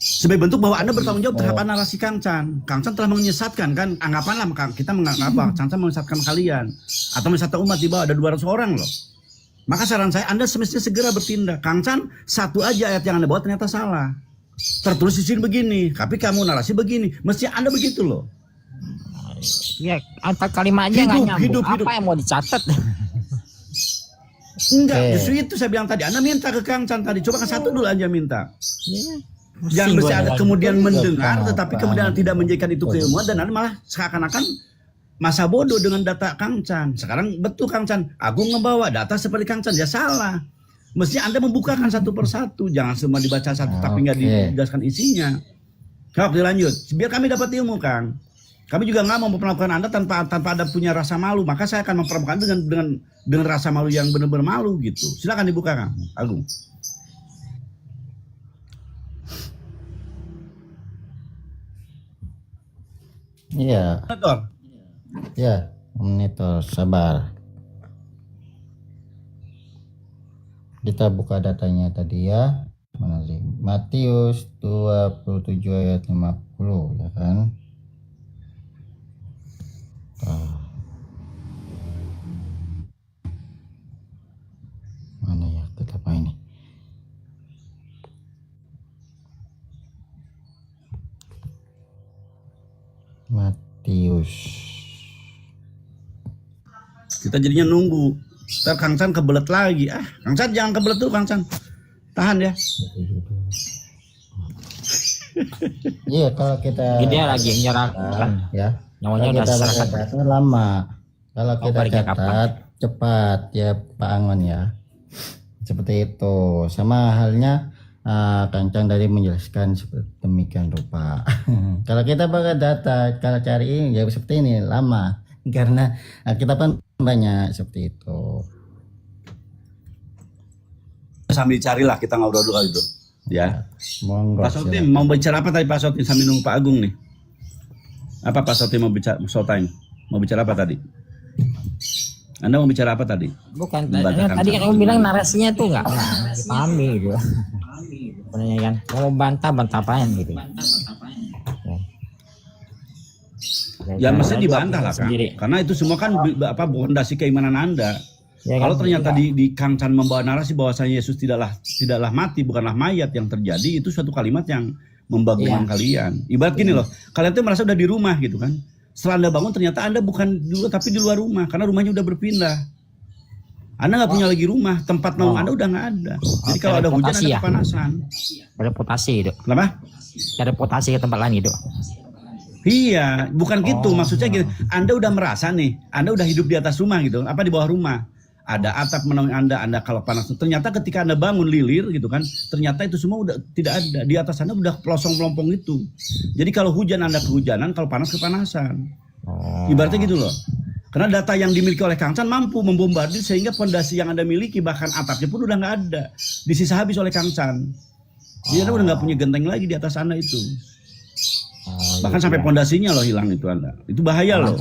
Sebagai bentuk bahwa Anda bertanggung jawab terhadap narasi Kang San. Kang San telah menyesatkan kan, anggapanlah kita menganggap Kang San menyesatkan kalian. Atau menyesatkan umat di bawah, ada 200 orang loh. Maka saran saya Anda semestinya segera bertindak. Kang San, satu aja ayat yang Anda bawa ternyata salah. Tertulis di sini begini, tapi kamu narasi begini. Mesti Anda begitu loh. Ya, antar kalimat aja nggak nyambung. Apa yang mau dicatat? Enggak, justru itu saya bilang tadi. Anda minta ke Kang San tadi. Coba satu dulu aja minta. Jangan mesti ada kemudian mendengar, tetapi kemudian tidak menjadikan itu keilmuan dan Anda malah seakan-akan masa bodoh dengan data Kang San. Sekarang betul Kang San, Agung ngebawa data seperti Kang San, ya salah. Mestinya Anda membukakan satu persatu, jangan semua dibaca satu tapi nggak dijelaskan isinya. Kak, dilanjut. Biar kami dapat ilmu, Kang. Kami juga nggak mau memperlakukan Anda tanpa Anda punya rasa malu. Maka saya akan memperlakukan dengan rasa malu yang benar-benar malu gitu. Silakan dibuka, Kang Agung. Iya. Ya, monitor, sabar. Kita buka datanya tadi ya. Mana sih? Matius 27 ayat 50 ya kan? Mana ya kita apa ini? Matius. Kita jadinya nunggu. Ntar Kang San kebelet lagi. Kang San jangan kebelet tuh Kang San. Tahan ya. Iya, kalau kita dia lagi menyerahkan ya. Nyawanya udah serahkan. Lama. Kalau kita catat cepat ya Pak Angon ya. Seperti itu. Sama halnya Kang Cang tadi menjelaskan seperti demikian rupa. Kalau kita pakai data, kalau cari ya seperti ini lama karena kita kan banyak seperti itu. Sambil carilah kita ngobrol dulu itu. Ya. Monggo. Pak Sotin mau bicara apa tadi Pak Sotin sambil nunggu Pak Agung nih? Apa Pak Sotin mau bicara showtime? Mau bicara apa tadi? Anda mau bicara apa tadi? Bukan tadi kan kamu bilang narasinya tuh nggak dipahami gitu. Sebenarnya kan mau bantah apaan gitu. Ya mesti dibantah lah Kang. Karena itu semua kan fondasi keimanan Anda. Ya, kalau ternyata di Kang Chan membawa narasi bahwasanya Yesus tidaklah mati, bukanlah mayat yang terjadi, itu suatu kalimat yang membangunkan kalian. Ibarat gini loh, kalian tuh merasa udah di rumah gitu kan. Setelah Anda bangun ternyata Anda bukan di luar tapi di luar rumah karena rumahnya udah berpindah. Anda nggak punya lagi rumah, tempat naung Anda udah nggak ada. Jadi kalau ada hujan Anda kepanasan. Reputasi itu. Kenapa? Reputasi ke tempat lain itu. Iya, bukan gitu. Maksudnya gini, Anda udah merasa nih, Anda udah hidup di atas rumah gitu, apa di bawah rumah. Ada atap menaungi Anda kalau panas. Ternyata ketika Anda bangun lilir gitu kan, ternyata itu semua udah tidak ada. Di atas Anda udah pelosong-pelompong itu. Jadi kalau hujan Anda kehujanan, kalau panas kepanasan. Ibaratnya gitu loh. Karena data yang dimiliki oleh Kang Chan mampu membombardir sehingga fondasi yang Anda miliki bahkan atapnya pun udah nggak ada. Disisa habis oleh Kang Chan. Jadi Anda udah nggak punya genteng lagi di atas Anda itu. Bahkan sampai pondasinya loh hilang itu Anda. Itu bahaya loh.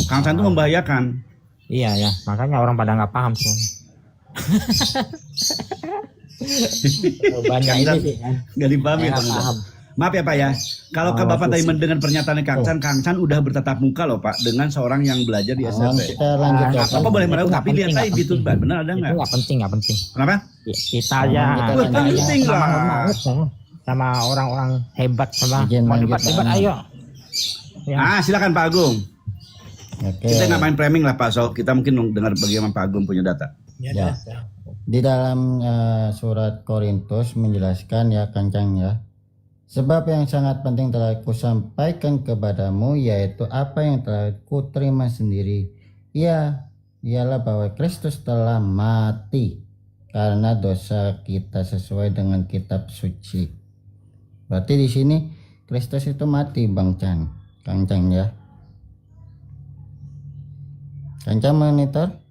Kang Chan itu membahayakan. Iya ya, makanya orang pada nggak paham sih. Banyak ini sih kan. Nggak dipahami. Nggak paham. Maaf ya Pak ya. Kalau Bapak tadi mendengar pernyataan Kang Chan udah bertatap muka loh Pak dengan seorang yang belajar di SMP. Kita lanjut ya. Apa boleh meragukan tapi lihat aja gitu Pak. Benar ada nggak? Itu nggak penting. Kenapa? Kita aja penting lah. Sama orang-orang hebat sama Izin lanjut, hebat Pak. ayo. Ya. Silakan Pak Agung. Oke. Kita nggak main framing lah Pak. So kita mungkin dengar bagaimana Pak Agung punya data. Ya. Di dalam surat Korintus menjelaskan ya Kancang ya. Sebab yang sangat penting telah kusampaikan kepadamu yaitu apa yang telah kuterima sendiri. Ialah bahwa Kristus telah mati karena dosa kita sesuai dengan kitab suci. Berarti di sini Kristus itu mati Bang Chan, Kang Chan ya. Kang Chan monitor.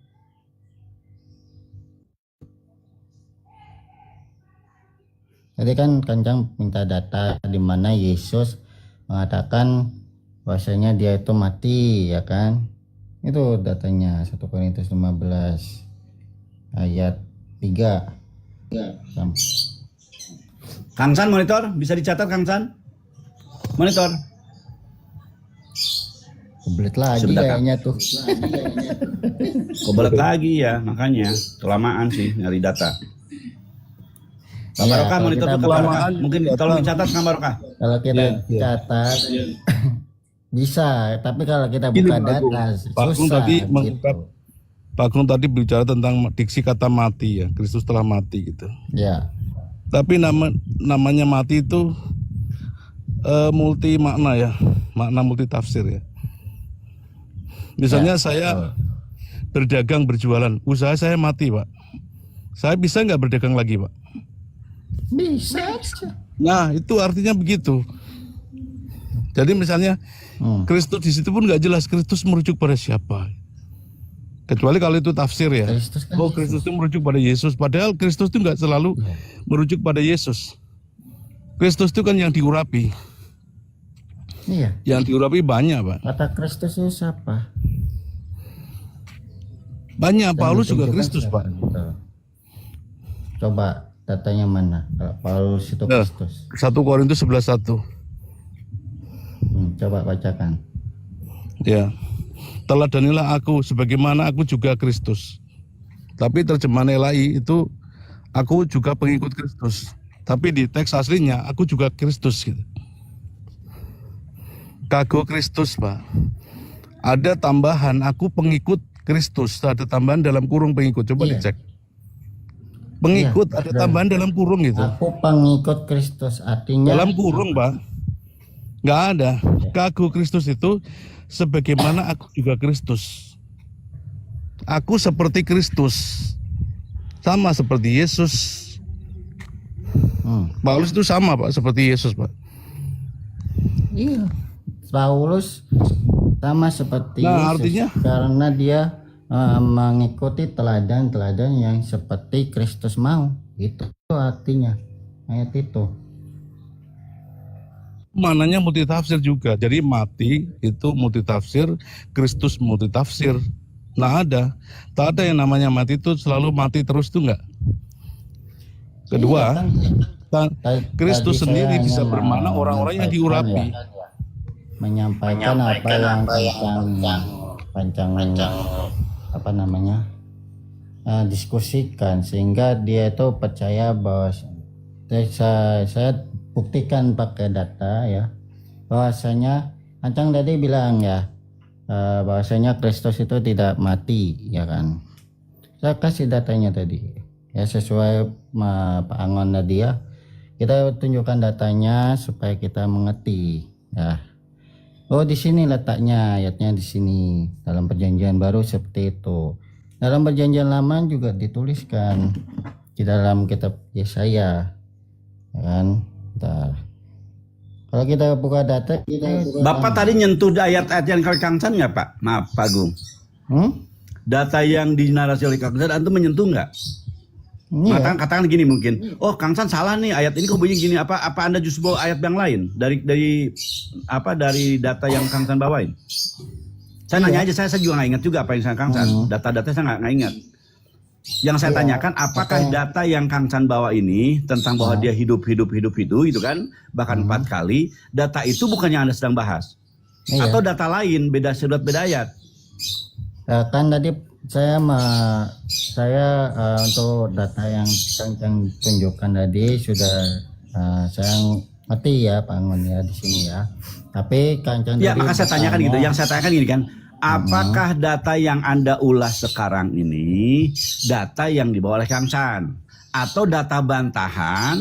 Jadi kan Kang Chan minta data di mana Yesus mengatakan bahwasanya dia itu mati ya kan. Itu datanya 1 Korintus 15 ayat 3. Kang Chan monitor, bisa dicatat Kang Chan? Monitor. Kebelet lagi Sebentar, Kang. kayaknya tuh. Kebelet lagi ya, makanya kelamaan sih nyari data. Kang Iya, Barokah kalau monitor kita ke Kang Barokah. Mungkin tolong dicatat Kang Barokah. Kalau kita catat bisa, tapi kalau kita Gini, buka Pak Agung. data Pak Agung susah tadi gitu. mengungkap, Pak Agung tadi bicara tentang diksi kata mati ya, Kristus telah mati gitu. Ya, Tapi namanya mati itu multi makna ya, makna multi tafsir ya. Misalnya saya berdagang berjualan, usaha saya mati Pak. Saya bisa nggak berdagang lagi Pak? bisa. Nah itu artinya begitu. Jadi misalnya Kristus di situ pun nggak jelas Kristus merujuk pada siapa. Kecuali kalau itu tafsir ya. Kristus kan Kristus itu merujuk pada Yesus. Padahal Kristus itu nggak selalu merujuk pada Yesus. Kristus itu kan yang diurapi. Iya. Yang diurapi banyak Pak. Kata Kristus itu siapa? Banyak. Paulus juga Ditunjukkan Kristus siapa? Pak. Gitu. Coba datanya mana? Kalau Paulus itu Nah, Kristus. 1 Korintus 11:1. Coba bacakan. Ya. Teladanilah aku sebagaimana aku juga Kristus. Tapi terjemahan LAI itu aku juga pengikut Kristus. Tapi di teks aslinya aku juga Kristus gitu. Kago Kristus Pak. Ada tambahan aku pengikut Kristus. Ada tambahan dalam kurung pengikut. Coba Iya. dicek. Pengikut ada tambahan dalam kurung gitu. Aku pengikut Kristus artinya Dalam kurung Pak. Nggak ada. Kago Kristus itu sebagaimana aku juga Kristus. Aku seperti Kristus. Sama seperti Yesus. Paulus itu sama Pak, seperti Yesus Pak. Iya. Paulus sama seperti Nah, Yesus artinya? karena dia mengikuti teladan-teladan yang seperti Kristus mau. Itu artinya ayat itu. Mananya multitafsir juga. Jadi mati itu multitafsir, Kristus multitafsir. Nah ada. Tak ada yang namanya mati itu selalu mati terus tuh enggak. Kedua, Kristus Tadi sendiri saya bisa hanya bermakna orang-orang yang diurapi. menyampaikan apa yang pancang apa namanya diskusikan sehingga dia itu percaya bahwa saya buktikan pakai data ya, bahwasanya Kancang tadi bilang ya, bahwasanya Kristus itu tidak mati ya kan. Saya kasih datanya tadi ya, sesuai Pak Angon tadi ya, kita tunjukkan datanya supaya kita mengerti ya. Oh, di sini letaknya, ayatnya di sini. Dalam perjanjian baru seperti itu. Dalam perjanjian lama juga dituliskan di dalam kitab Yesaya ya kan. Bentar. Kalau kita buka data, Bapak tadi nyentuh ayat-ayat yang Kang Chan nggak Pak? Maaf Pak Agung. Data yang dinarasi oleh Kang Chan, antum menyentuh nggak? Iya. Katakan gini mungkin, oh Kang Chan salah nih, ayat ini kok bunyi gini, apa Anda justru bawa ayat yang lain dari data yang Kang Chan bawain? Saya nanya aja, saya juga nggak ingat juga apa yang saya Kang Chan. Data-data saya nggak ingat. Yang saya tanyakan, apakah data yang Kang Chan bawa ini tentang bahwa dia hidup itu gitu kan, bahkan 4 kali, data itu bukannya Anda sedang bahas? Iya. Atau data lain, beda surat, beda ayat? Kan tadi saya untuk data yang Kancang tunjukkan tadi sudah saya ngerti ya Pak Angon ya di sini ya. Tapi Kancang Ya, tadi maka saya tanyakan gitu. Yang saya tanyakan gini kan, apakah data yang Anda ulas sekarang ini data yang dibawa oleh Kang Chan atau data bantahan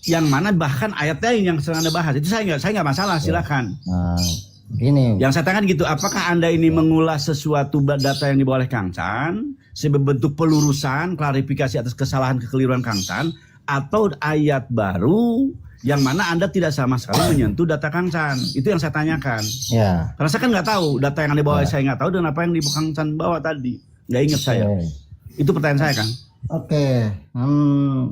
yang mana bahkan ayatnya yang sedang Anda bahas? Itu saya nggak masalah, silakan. Gini. Yang saya tanyakan gitu, apakah Anda ini mengulas sesuatu data yang dibawa oleh Kang Chan sebagai bentuk pelurusan, klarifikasi atas kesalahan kekeliruan Kang Chan, atau ayat baru yang mana Anda tidak sama sekali menyentuh data Kang Chan? Itu yang saya tanyakan. Ya. Karena saya kan nggak tahu data yang Anda bawa, saya nggak tahu, dan apa yang di Kang Chan bawa tadi nggak ingat saya. Itu pertanyaan saya, Kang. Oke.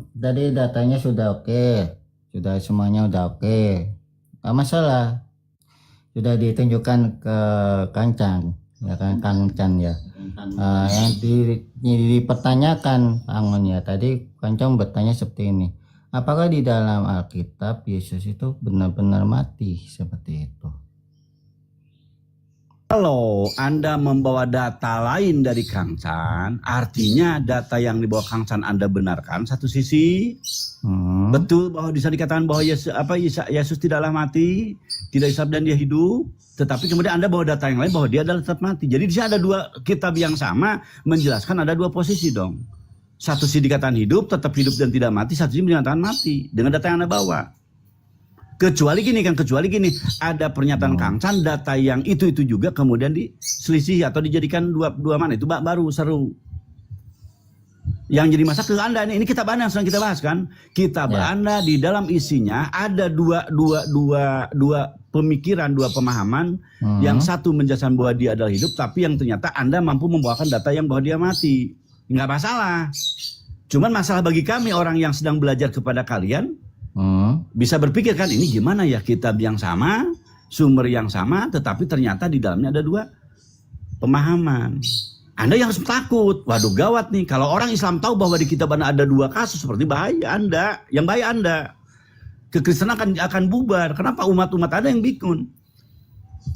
Jadi datanya sudah oke, sudah semuanya udah oke, nggak masalah. Sudah ditunjukkan ke Kancang ya kan, Kang Chan ya. Yang dipertanyakan Pak Angon ya, tadi Kancang bertanya seperti ini, apakah di dalam Alkitab Yesus itu benar-benar mati seperti itu? Kalau Anda membawa data lain dari Kang Chan, artinya data yang dibawa Kang Chan Anda benarkan satu sisi. Betul bahwa bisa dikatakan bahwa Yesus tidaklah mati, tidak hisab dan dia hidup. Tetapi kemudian Anda bawa data yang lain bahwa dia adalah tetap mati. Jadi di sini ada 2 kitab yang sama menjelaskan ada 2 posisi dong. Satu sisi dikatakan hidup, tetap hidup dan tidak mati. Satu sisi dikatakan mati dengan data yang Anda bawa. Kecuali gini, ada pernyataan Kang Chan, data yang itu juga kemudian diselisih atau dijadikan dua mana, itu baru seru. Yang jadi masalah ke Anda ini kitab Anda yang sedang kita bahas kan. Kitab Anda di dalam isinya ada dua pemikiran, 2 pemahaman. Yang satu menjelaskan bahwa dia adalah hidup, tapi yang ternyata Anda mampu membawakan data yang bahwa dia mati. Nggak masalah. Cuman masalah bagi kami orang yang sedang belajar kepada kalian, bisa berpikir kan, ini gimana ya, kitab yang sama, sumber yang sama, tetapi ternyata di dalamnya ada 2 pemahaman. Anda yang harus takut, waduh gawat nih, kalau orang Islam tahu bahwa di kitab Anda ada 2 kasus, seperti bahaya Anda, yang bahaya Anda. Kekristenan akan bubar. Kenapa? Umat-umat Anda yang bikun.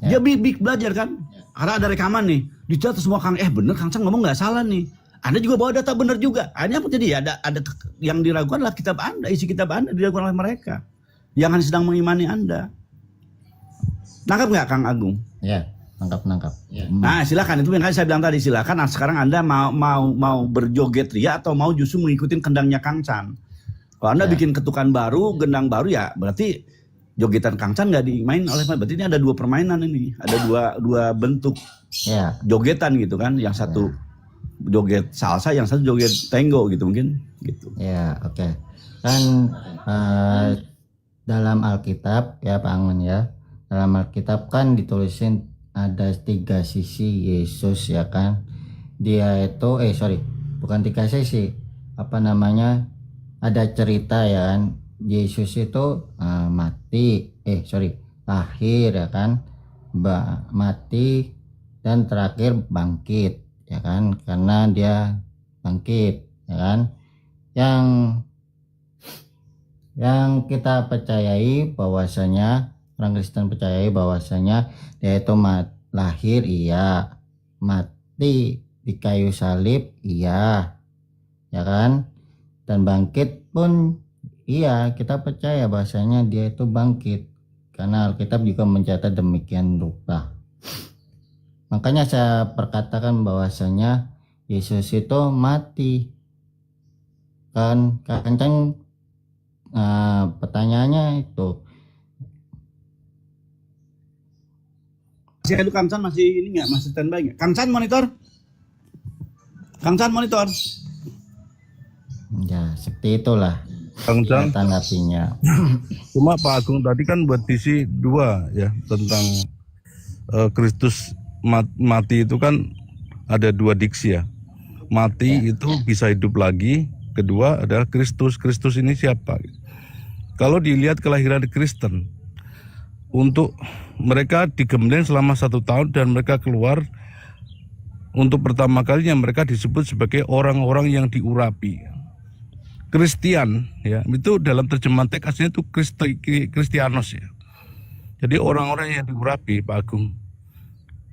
Dia belajar kan, karena ada rekaman nih, dicatat semua bener Kang Chan ngomong nggak salah nih. Anda juga bawa data benar juga. Hanya apa jadi ada yang diragukan adalah kitab Anda, isi kitab Anda diragukan oleh mereka yang hanya sedang mengimani Anda. Nangkap nggak Kang Agung? Ya, nangkap. Ya. Nah, silakan, itu yang saya bilang tadi, silakan. Nah, sekarang Anda mau berjoget ria atau mau justru mengikuti kendangnya Kang Chan? Kalau Anda bikin ketukan baru, gendang baru, ya berarti jogetan Kang Chan nggak dimain oleh, berarti ini ada 2 permainan ini, ada dua bentuk jogetan gitu kan, yang satu joget salsa, yang satu joget tango gitu mungkin gitu. Ya, oke. Kan dalam Alkitab ya Pak Angon ya, dalam Alkitab kan ditulisin ada 3 sisi Yesus ya kan. Dia itu bukan 3 sisi, ada cerita ya kan, Yesus itu lahir ya kan, mati dan terakhir bangkit ya kan, karena dia bangkit ya kan. Yang kita percayai bahwasanya, orang Kristen percayai bahwasanya dia itu lahir iya, mati di kayu salib iya ya kan, dan bangkit pun iya, kita percaya bahasanya dia itu bangkit. Karena Alkitab juga mencatat demikian rupa. Makanya saya perkatakan bahwasanya Yesus itu mati. Kan pertanyaannya itu. Masih Kang Chan masih ini nggak? Masih standby nggak? Kang Chan monitor. Kang Chan monitor. Ya, seperti itulah Kang Chan. tanggapinya. Cuma Pak Agung tadi kan berdisi dua ya tentang Kristus mati itu kan ada dua diksi ya. Mati itu bisa hidup lagi. Kedua adalah Kristus. Kristus ini siapa? Kalau dilihat kelahiran Kristen, untuk mereka digembleng selama 1 tahun dan mereka keluar, untuk pertama kalinya mereka disebut sebagai orang-orang yang diurapi. Kristian ya, itu dalam terjemahan teks aslinya itu Kristianos ya. Jadi orang-orang yang diurapi, Pak Agung.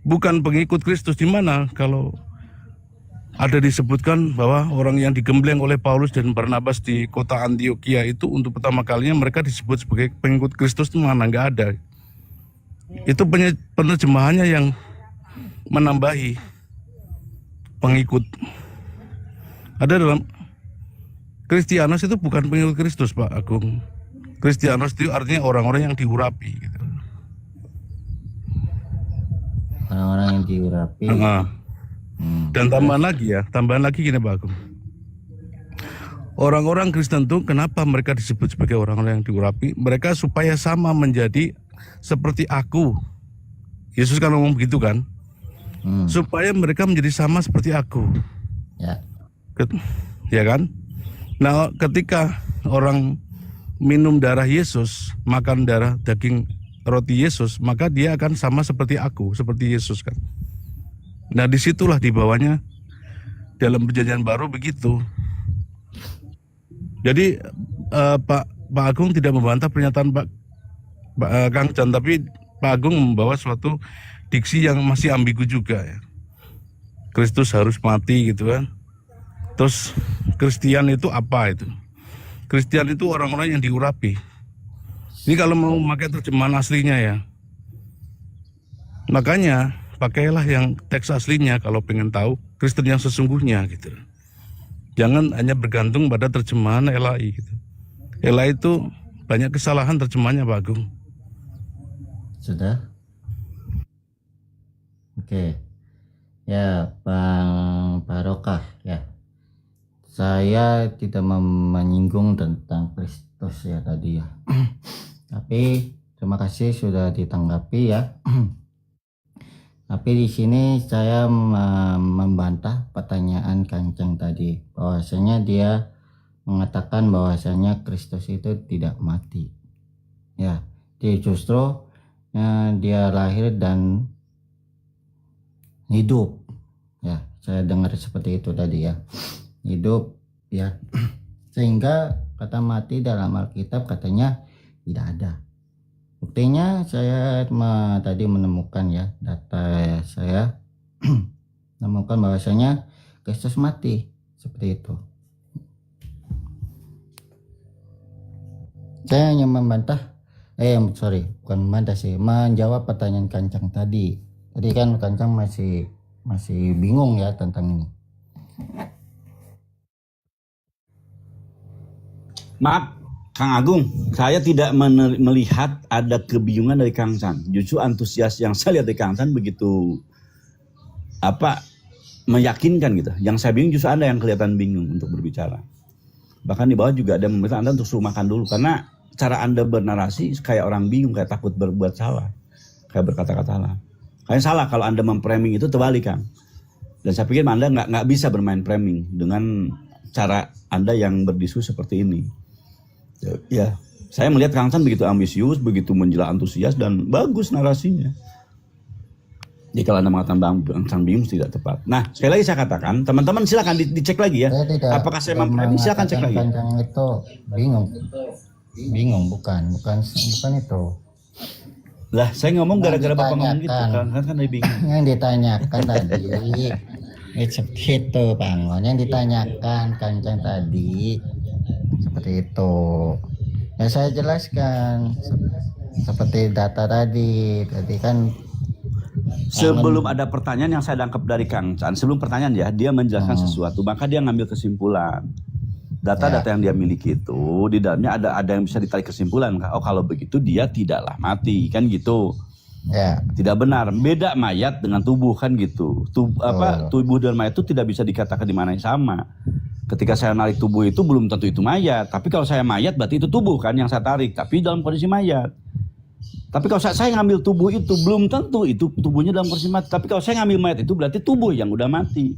Bukan pengikut Kristus. Di mana kalau ada disebutkan bahwa orang yang digembleng oleh Paulus dan Barnabas di kota Antioquia itu untuk pertama kalinya mereka disebut sebagai pengikut Kristus, itu mana nggak ada. Itu penerjemahannya yang menambahi pengikut. Ada dalam Kristianos itu bukan pengikut Kristus, Pak Agung. Kristianos itu artinya orang-orang yang diurapi gitu. Orang-orang yang diurapi. Dan tambahan lagi gini Pak Agung. Orang-orang Kristen itu kenapa mereka disebut sebagai orang-orang yang diurapi? Mereka supaya sama menjadi seperti aku. Yesus kan ngomong begitu kan? Supaya mereka menjadi sama seperti aku. Ya. Ya kan? Nah, ketika orang minum darah Yesus, makan darah daging roti Yesus, maka dia akan sama seperti aku, seperti Yesus kan. Nah, disitulah di bawahnya dalam perjanjian baru begitu. Jadi Pak Agung tidak membantah pernyataan Kang Chan, tapi Pak Agung membawa suatu diksi yang masih ambigu juga ya. Kristus harus mati gitu kan. Terus Kristian itu apa itu? Kristian itu orang-orang yang diurapi. Ini kalau mau pakai terjemahan aslinya ya. Makanya pakailah yang teks aslinya kalau pengen tahu Kristen yang sesungguhnya gitu. Jangan hanya bergantung pada terjemahan LAI gitu. LAI itu banyak kesalahan terjemahannya Pak Agung. Sudah? Oke. Ya, Bang Barokah ya. Saya tidak menyinggung tentang Kristus ya tadi ya. Tapi terima kasih sudah ditanggapi ya. Tapi di sini saya membantah pertanyaan Kancang tadi, bahwasanya dia mengatakan bahwasanya Kristus itu tidak mati. Ya, dia justru dia lahir dan hidup. Ya, saya dengar seperti itu tadi ya. Hidup ya. Sehingga kata mati dalam Alkitab katanya tidak ada. Buktinya saya tadi menemukan ya, data saya menemukan bahwasanya Kristus mati seperti itu. Saya hanya membantah, bukan membantah sih, menjawab pertanyaan Kancang tadi. Tadi kan Kancang masih bingung ya tentang ini. Maaf, Kang Agung, saya tidak melihat ada kebingungan dari Kang Chan. Justru antusias yang saya lihat dari Kang Chan begitu meyakinkan gitu. Yang saya bingung justru Anda yang kelihatan bingung untuk berbicara. Bahkan di bawah juga ada meminta Anda untuk suruh makan dulu karena cara Anda bernarasi kayak orang bingung, kayak takut berbuat salah, kayak berkata-kata salah. Kayaknya salah kalau Anda memframing itu terbalik Kang. Dan saya pikir Anda nggak bisa bermain framing dengan cara Anda yang berdiskusi seperti ini. Ya, saya melihat Kang Chan begitu ambisius, begitu menjela antusias dan bagus narasinya. Jadi kalau Anda mengatakan Bang Chan bingung tidak tepat. Nah, sekali lagi saya katakan, teman-teman silakan dicek lagi ya. Apakah saya memframing? Silakan cek lagi. Kancang itu bingung bukan itu. Lah, saya ngomong gara-gara Bapak ngomong gitu. Kan dia bingung. Yang ditanyakan tadi seperti itu Bang. Yang ditanyakan Kancang tadi seperti itu. Ya saya jelaskan seperti data tadi kan. Sebelum ada pertanyaan yang saya tangkap dari Kang Chan, sebelum pertanyaan ya, dia menjelaskan sesuatu, maka dia ngambil kesimpulan. Data-data yang dia miliki itu di dalamnya ada yang bisa ditarik kesimpulan. Oh kalau begitu dia tidaklah mati, kan gitu. Ya. Tidak benar. Beda mayat dengan tubuh, kan gitu. Tubuh dan mayat itu tidak bisa dikatakan di mana yang sama. Ketika saya narik tubuh itu belum tentu itu mayat. Tapi kalau saya mayat berarti itu tubuh kan yang saya tarik. Tapi dalam kondisi mayat. Tapi kalau saya ngambil tubuh itu belum tentu itu tubuhnya dalam kondisi mati. Tapi kalau saya ngambil mayat itu berarti tubuh yang udah mati.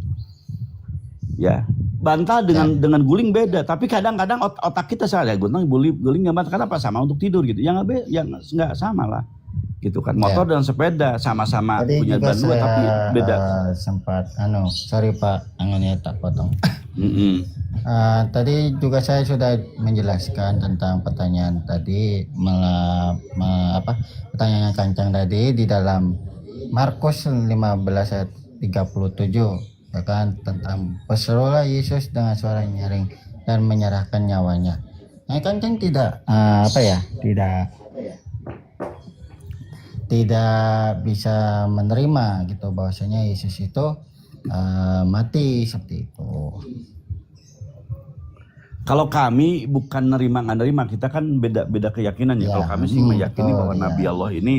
Ya, bantal dengan guling beda. Tapi kadang-kadang otak kita salah. Guling nggak bantal kenapa sama untuk tidur gitu. Yang nggak sama lah. Gitu kan. Motor dan sepeda sama-sama Tadi punya juga ban dua tapi beda. Sempat sorry Pak, Angonnya tak potong. Tadi juga saya sudah menjelaskan tentang pertanyaan tadi, pertanyaan Kancang tadi di dalam Markus 15 ayat 37, ya kan, tentang berserulah Yesus dengan suara nyaring dan menyerahkan nyawanya. Nah, Kancang tidak bisa menerima gitu bahwasanya Yesus itu mati seperti itu. Kalau kami bukan nerima nggak nerima, kita kan beda keyakinan ya. Kalau kami sih meyakini bahwa Nabi Allah ini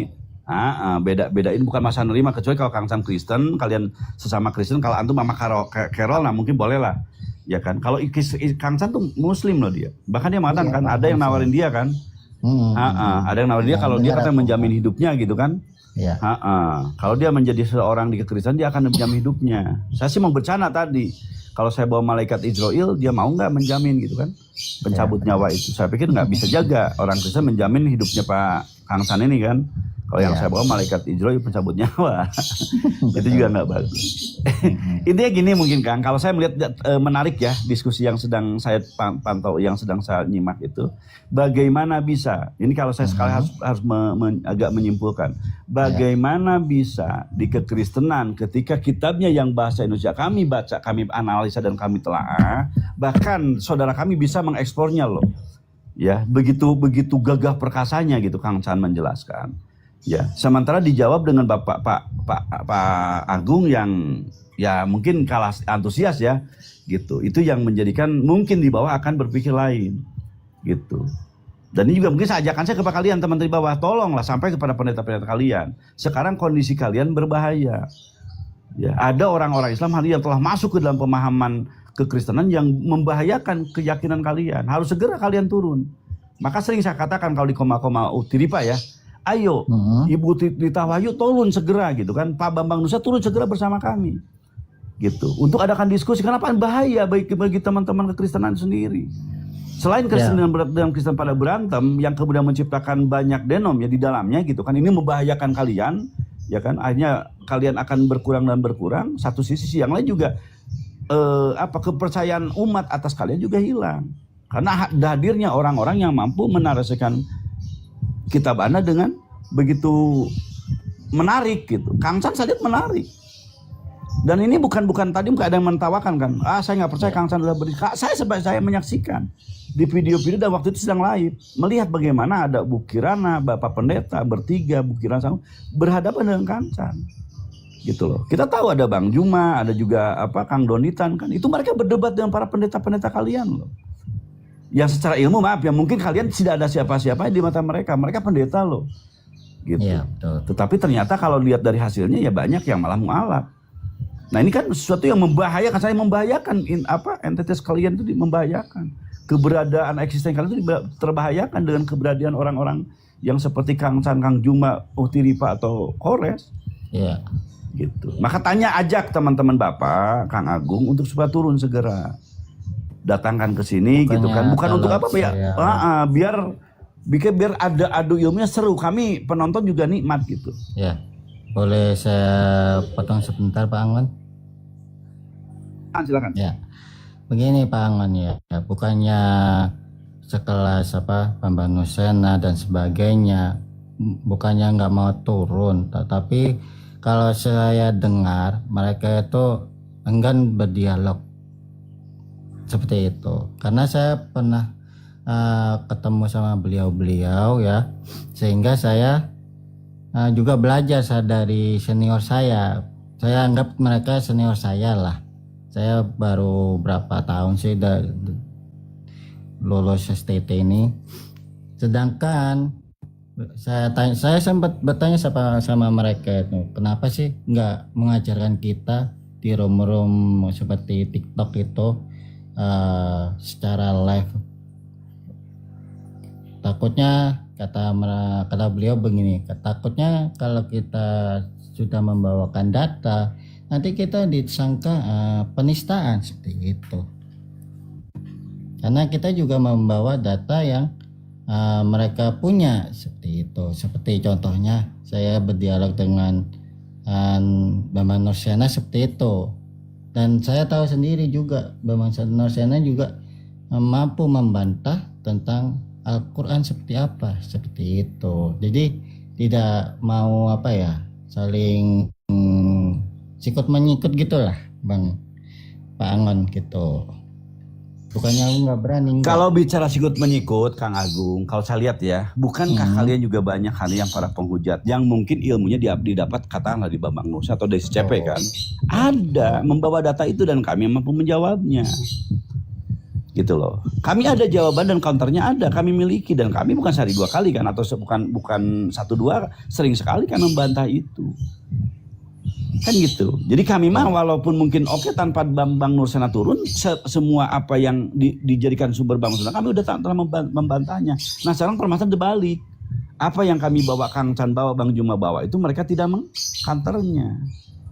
bedain bukan masalah nerima, kecuali kalau Kang Sam Kristen, kalian sesama Kristen, kalau antum sama Carol, nah mungkin boleh lah, ya kan. Kalau Kang Sam tuh Muslim loh dia, bahkan dia mengatakan kan ada yang nawarin dia kan, ada yang nawarin dia kalau dia katanya menjamin hidupnya gitu kan. Ya. Kalau dia menjadi seorang di kekristenan dia akan menjamin hidupnya. Saya sih mau bercanda tadi. Kalau saya bawa malaikat Israel, dia mau nggak menjamin gitu kan? Pencabut nyawa itu. Saya pikir nggak bisa jaga orang Kristen menjamin hidupnya Pak Kang San ini kan. Kalau yang saya bawa malaikat Israel pencabut nyawa. Itu juga nggak bagus. Intinya gini mungkin Kang, kalau saya melihat menarik ya diskusi yang sedang saya pantau, yang sedang saya nyimak itu. Bagaimana bisa, ini kalau saya sekali harus agak menyimpulkan. Bagaimana bisa di kekristenan ketika kitabnya yang bahasa Indonesia kami baca, kami analisa dan kami telaah, bahkan saudara kami bisa mengekspornya loh. Ya, begitu gagah perkasanya gitu Kang Chan menjelaskan. Ya, sementara dijawab dengan Pak Agung yang ya mungkin kalah antusias ya, gitu. Itu yang menjadikan mungkin di bawah akan berpikir lain, gitu. Dan ini juga mungkin saya ajakkan saya kepada kalian teman-teman di bawah, tolonglah sampai kepada pendeta-pendeta kalian. Sekarang kondisi kalian berbahaya. Ya, ada orang-orang Islam hari yang telah masuk ke dalam pemahaman kekristenan yang membahayakan keyakinan kalian. Harus segera kalian turun. Maka sering saya katakan kalau di koma-koma Utiripa ya, ayo Ibu Tita Wahyu turun segera gitu kan, Pak Bambang Nusa turun segera bersama kami gitu untuk adakan diskusi. Kenapa bahaya bagi teman-teman kekristenan sendiri. Selain Kristen dan Kristen pada berantem yang kemudian menciptakan banyak denom ya di dalamnya gitu kan, ini membahayakan kalian ya kan, akhirnya kalian akan berkurang dan berkurang. Satu sisi yang lain juga kepercayaan umat atas kalian juga hilang karena hadirnya orang-orang yang mampu menarasikan kitab Anda dengan begitu menarik gitu. Kang San saya lihat menarik. Dan ini bukan tadi ada yang mentawakan kan. Saya nggak percaya Kang San sudah berdiri. Saya menyaksikan di video-video dan waktu itu sedang live melihat bagaimana ada Bu Kirana, Bapak Pendeta bertiga, Bu Kirana sama berhadapan dengan Kang San. Gitu loh. Kita tahu ada Bang Juma, ada juga Kang Donitan kan. Itu mereka berdebat dengan para pendeta-pendeta kalian loh. Yang secara ilmu maaf ya mungkin kalian tidak ada siapa-siapa di mata mereka pendeta loh gitu. Ya, betul. Tetapi ternyata kalau lihat dari hasilnya ya banyak yang malah mualaf. Nah ini kan sesuatu yang membahayakan, saya membahayakan entitas kalian itu membahayakan, keberadaan eksisten kalian itu terbahayakan dengan keberadaan orang-orang yang seperti Kang San, Kang Juma, Utiripa atau Kores. Iya. Gitu. Maka ajak teman-teman Bapak Kang Agung untuk supaya turun segera. Datangkan ke sini gitu kan, bukan untuk apa ya, biar ada adu ilmunya seru, kami penonton juga nikmat gitu. Ya, boleh saya potong sebentar Pak Angon? Silakan. Ya, begini Pak Angon ya, bukannya sekelas Bambang Nusena dan sebagainya, bukannya nggak mau turun, tetapi kalau saya dengar mereka itu enggan berdialog. Seperti itu, karena saya pernah ketemu sama beliau-beliau ya, sehingga saya juga belajar dari senior saya. Saya anggap mereka senior saya lah. Saya baru berapa tahun sih lulus STT ini. Sedangkan saya sempat bertanya sama mereka itu, kenapa sih nggak mengajarkan kita di room seperti TikTok itu secara live? Takutnya kata beliau begini, takutnya kalau kita sudah membawakan data nanti kita disangka penistaan seperti itu, karena kita juga membawa data yang mereka punya seperti itu. Seperti contohnya saya berdialog dengan Bambang Nursena seperti itu, dan saya tahu sendiri juga Bambang Nursena juga mampu membantah tentang Al-Quran seperti apa, seperti itu. Jadi tidak mau saling sikut menyikut gitulah Bang Pak Angon gitu. Bukannya aku nggak berani. Kalau bicara sikut menyikut, Kang Agung, kalau saya lihat ya, bukankah kalian juga banyak hal yang para penghujat yang mungkin ilmunya didapat katakanlah di Bambang Nusa atau dari CP kan? Ada membawa data itu dan kami mampu menjawabnya. Gitu loh. Kami ada jawaban dan counternya ada, kami miliki, dan kami bukan sehari 2 kali kan, atau bukan 1-2, sering sekali kami membantah itu. Kan gitu. Jadi kami mah walaupun mungkin tanpa Bambang Nursena turun, semua apa yang dijadikan sumber Bambang Nursena kami udah telah membantahnya. Nah sekarang permasalahan dibalik. Apa yang kami bawa, Kang Chan bawa, Bang Juma bawa, itu mereka tidak mengkanternya.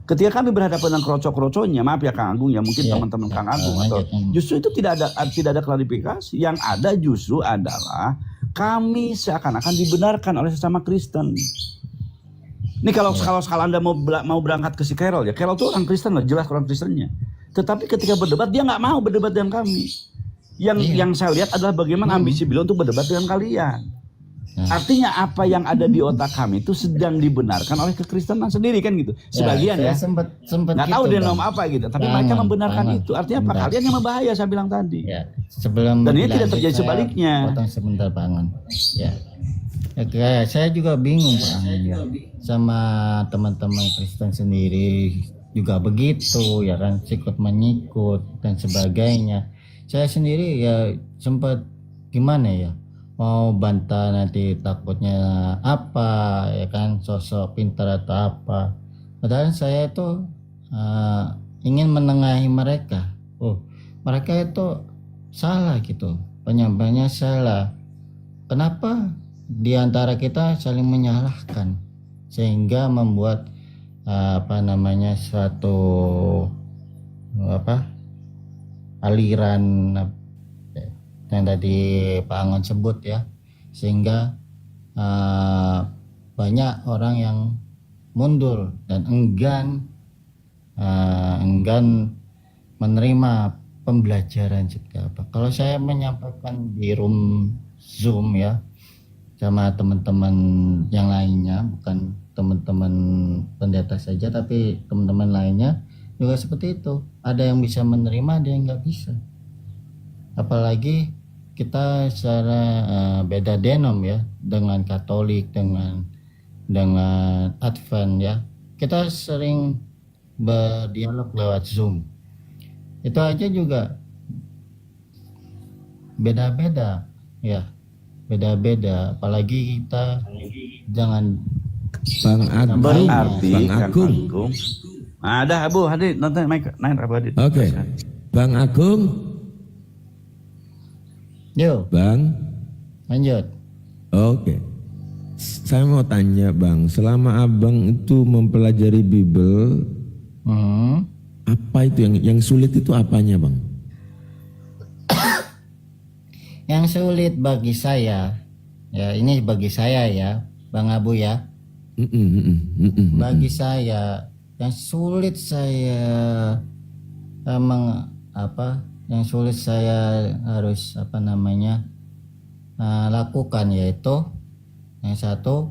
Ketika kami berhadapan dengan kroco-kroconya, maaf ya Kang Agung ya, mungkin teman-teman Kang Agung atau justru itu tidak ada klarifikasi. Yang ada justru adalah kami seakan-akan dibenarkan oleh sesama Kristen. Ini kalau Anda mau berangkat ke si Carol ya, Carol tuh orang Kristen lah, jelas orang Kristennya. Tetapi ketika berdebat dia nggak mau berdebat dengan kami. Yang saya lihat adalah bagaimana ambisi beliau untuk berdebat dengan kalian. Artinya apa yang ada di otak kami itu sedang dibenarkan oleh kekristenan sendiri kan gitu. Sebagian ya. Sempat nggak gitu, tahu dia Bang. ngomong apa gitu. Tapi mereka membenarkan itu. Artinya apa? Kalian yang membahaya saya bilang tadi. Ya, sebelum Dan ini tidak dilanjut, terjadi saya sebaliknya. Potong sebentar Pak Angon. Ya. Kayak saya juga bingung Pak Angon ya. Sama teman-teman Kristen sendiri juga begitu ya kan, sikut menyikut dan sebagainya. Saya sendiri ya sempat gimana ya, mau bantah nanti takutnya apa ya kan, sosok pintar atau apa. Padahal saya itu ingin menengahi mereka. Mereka itu salah gitu, penyampaiannya salah. Kenapa di antara kita saling menyalahkan sehingga membuat suatu aliran yang tadi Pak Angon sebut ya, sehingga banyak orang yang mundur dan enggan menerima pembelajaran seperti apa. Kalau saya menyampaikan di room Zoom ya sama teman-teman yang lainnya, bukan teman-teman pendeta saja tapi teman-teman lainnya juga seperti itu. Ada yang bisa menerima, ada yang nggak bisa. Apalagi kita secara beda denom ya, dengan Katolik, dengan Advent ya. Kita sering berdialog lewat Zoom. Itu aja juga beda-beda ya. Beda-beda, apalagi kita jangan Bang Agung. Berarti Bang Agung. Ada Abu hadir nonton naik Abu hadir. Oke. Bang Agung. Yo, Bang. lanjut. Oke. Saya mau tanya Bang, selama Abang itu mempelajari Bible, apa itu yang sulit itu apanya Bang? Yang sulit bagi saya, ya ini bagi saya ya, Bang Abu ya. Bagi saya, yang sulit saya yang sulit saya harus lakukan yaitu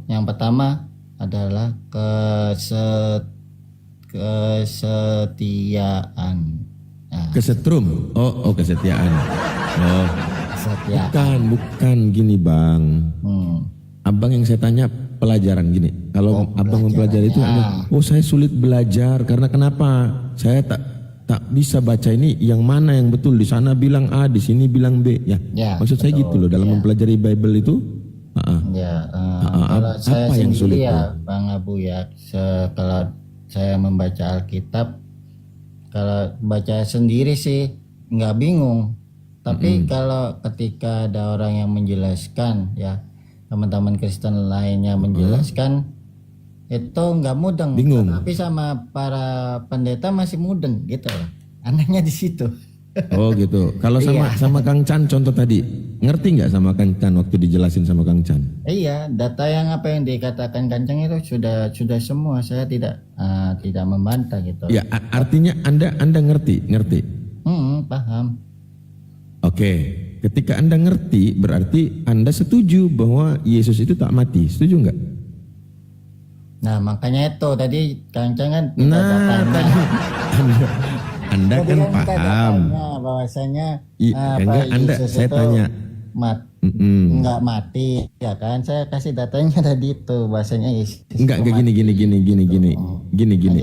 yang pertama adalah kesetiaan. Kesetrum. Oh, kesetiaan. Oh. Ya. Bukan gini Bang. Abang yang saya tanya pelajaran gini. Kalau abang mempelajari itu, saya sulit belajar karena kenapa? Saya tak bisa baca ini yang mana yang betul, di sana bilang A, di sini bilang B. Maksud saya gitu loh dalam mempelajari Bible itu. Kalau saya apa yang sendiri sulit ya Bang Abu ya, kalau saya membaca Alkitab, kalau baca sendiri sih nggak bingung. Tapi kalau ketika ada orang yang menjelaskan ya, teman-teman Kristen lainnya menjelaskan, itu nggak mudeng. Bingung. Tapi sama para pendeta masih mudeng gitu. Anehnya di situ. Oh gitu. Kalau sama Kang Chan contoh tadi, ngerti nggak sama Kang Chan waktu dijelasin sama Kang Chan? Iya, data yang apa yang dikatakan Kancang itu sudah semua. Saya tidak membantah gitu. Ya, artinya Anda ngerti. Paham. Oke. Ketika Anda ngerti, berarti Anda setuju bahwa Yesus itu tak mati. Setuju nggak? Nah, makanya itu tadi Kancang kan minta datanya. Anda kan paham. Bahwasanya saya tanya. Enggak mati ya kan, saya kasih datanya tadi itu bahwasanya Yesus. Enggak gini.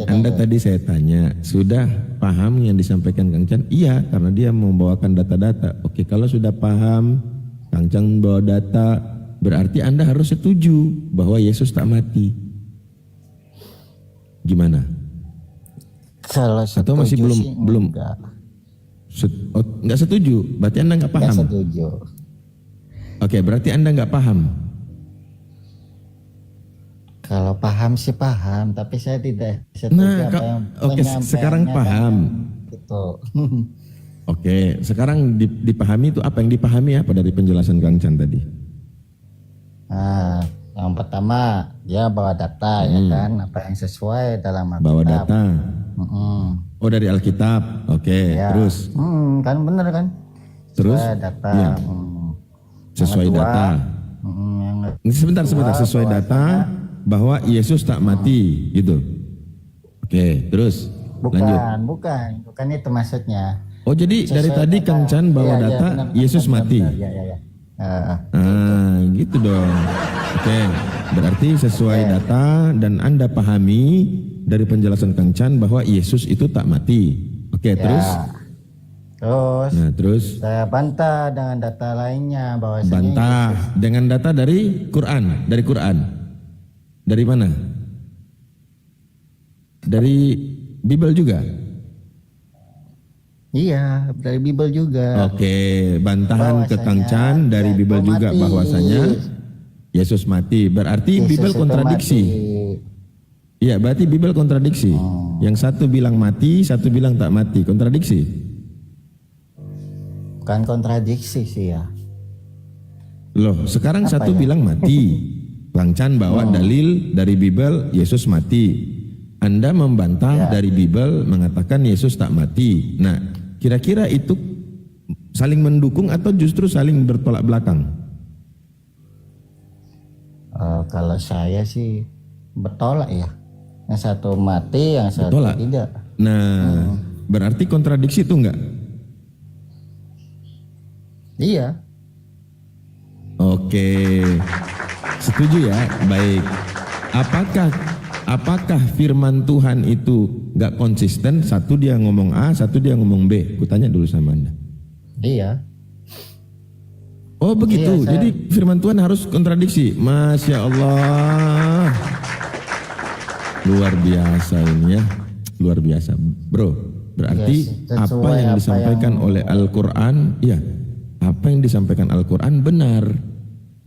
Anda tadi saya tanya, sudah paham yang disampaikan Kang Chan? Iya, karena dia membawakan data-data. Oke, kalau sudah paham, Kang Chan membawa data, berarti Anda harus setuju bahwa Yesus tak mati. Gimana? Kalau atau masih belum enggak setuju, berarti Anda enggak paham. Enggak setuju. Oke, berarti Anda enggak paham. Kalau paham sih paham, tapi saya tidak setuju sekarang paham. Gitu. Oke, sekarang dipahami itu apa yang dipahami apa dari penjelasan Kang Chan tadi? Nah, yang pertama dia bawa data ya kan, apa yang sesuai dalam Alkitab. Bawa data. Oh, dari Alkitab. Oke, terus. Kan bener kan? Terus sesuai data. Ya. Sesuai data. Sebentar. Sesuai data bahwa Yesus tak mati, gitu. Oke, terus lanjut. Bukan itu maksudnya. Oh, jadi dari tadi Kang Chan bawa data Yesus mati. Iya. Gitu dong. Oke, berarti sesuai data dan Anda pahami dari penjelasan Kang Chan bahwa Yesus itu tak mati. Oke, terus. Terus Saya bantah dengan data lainnya bahwa bantah dengan data dari Quran. Dari mana? Dari Bible juga? Iya, dari Bible juga. Oke, bantahan ke Kang Chan dari Bible juga bahwasanya Yesus mati. Berarti Bible kontradiksi. Iya, berarti Bible kontradiksi. Yang satu bilang mati, satu bilang tak mati. Kontradiksi. Bukan kontradiksi sih ya. Loh, sekarang satu bilang mati. Kang Chan bawa dalil dari Bible Yesus mati. Anda membantah dari Bible mengatakan Yesus tak mati. Nah, kira-kira itu saling mendukung atau justru saling bertolak belakang? Kalau saya sih bertolak ya. Yang satu mati, yang satu tidak. Nah, berarti kontradiksi itu enggak? Iya. Oke. Setuju ya? Baik. Apakah firman Tuhan itu enggak konsisten? Satu dia ngomong A, satu dia ngomong B. Kutanya dulu sama Anda. Iya. Oh begitu. Jadi firman Tuhan harus kontradiksi. Masya Allah. Luar biasa ini ya. Luar biasa. Bro, berarti apa yang disampaikan oleh Al-Quran, ya, apa yang disampaikan Al-Quran benar.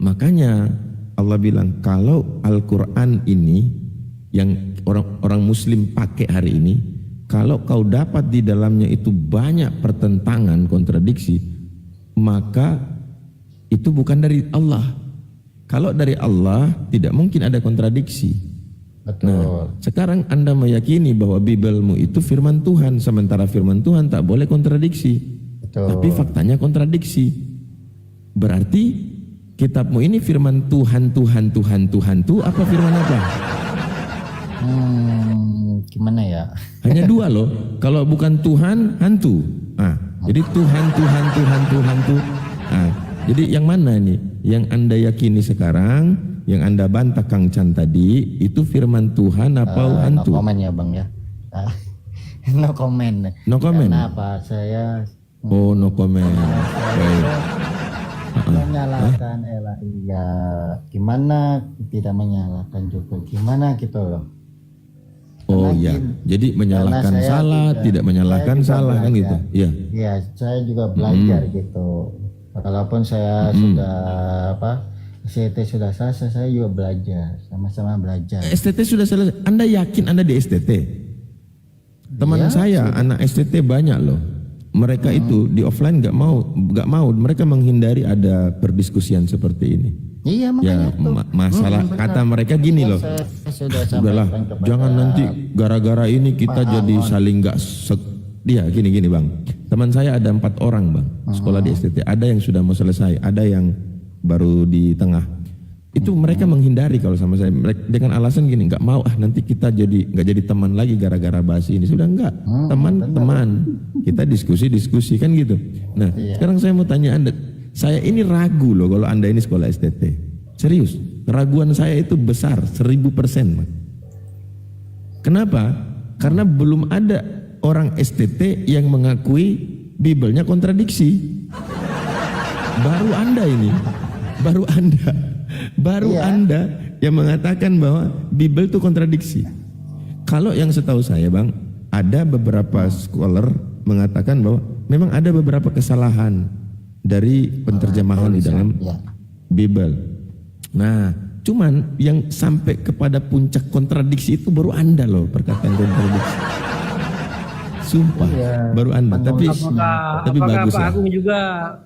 Makanya Allah bilang kalau Al-Quran ini yang orang Muslim pakai hari ini, kalau kau dapat di dalamnya itu banyak pertentangan, kontradiksi, maka itu bukan dari Allah. Kalau dari Allah tidak mungkin ada kontradiksi. Betul. Nah, sekarang Anda meyakini bahwa Biblemu itu firman Tuhan, sementara firman Tuhan tak boleh kontradiksi. Betul. Tapi faktanya kontradiksi. Berarti kitabmu ini firman Tuhan tuh apa firman apa? Gimana ya? Hanya dua loh. Kalau bukan Tuhan, hantu. Nah, jadi Tuhan tuh Jadi yang mana nih? Yang Anda yakini sekarang, yang Anda bantah Kang Chan tadi, itu firman Tuhan apa hantu? No comment ya Bang ya. No comment. No comment. Kenapa saya Oh, no comment. Baik. menyalahkan iya, gimana tidak menyalahkan juga, gimana gitu loh. Oh iya, jadi menyalahkan Karena saya salah, juga- tidak menyalahkan saya juga salah kan belajar. gitu. Iya. Iya, saya juga belajar gitu. Walaupun saya sudah STT sudah selesai, saya juga belajar, sama-sama belajar. STT sudah selesai. Anda yakin Anda di STT? Teman Iya, saya anak STT banyak loh. Mereka itu di offline nggak mau. Mereka menghindari ada perdiskusian seperti ini. Iya, Ya makanya tuh. masalah Benar. kata mereka gini loh. Saya sudah Udahlah, sampaikan kepada jangan nanti gara-gara ini kita jadi saling nggak dia gini bang. Teman saya ada 4 orang bang sekolah di STT. Ada yang sudah mau selesai, ada yang baru di tengah. Itu mereka menghindari kalau sama saya dengan alasan gini, nggak mau nanti kita nggak jadi teman lagi gara-gara bahas ini. Sudah enggak, teman-teman kita diskusi kan gitu. Nah sekarang saya mau tanya Anda, saya ini ragu loh kalau Anda ini sekolah STT. Serius, keraguan saya itu besar 1000%. Bang. Kenapa? Karena belum ada orang STT yang mengakui Bibelnya kontradiksi. Baru Anda ini, baru Anda yang mengatakan bahwa Bibel itu kontradiksi. Kalau yang setahu saya bang, ada beberapa scholar mengatakan bahwa memang ada beberapa kesalahan dari penterjemahan di dalam Bibel. Nah, cuman yang sampai kepada puncak kontradiksi itu baru Anda loh, perkataan kontradiksi. Sumpah, baru Anda. Tapi Apakah bagus Pak lah. Agung juga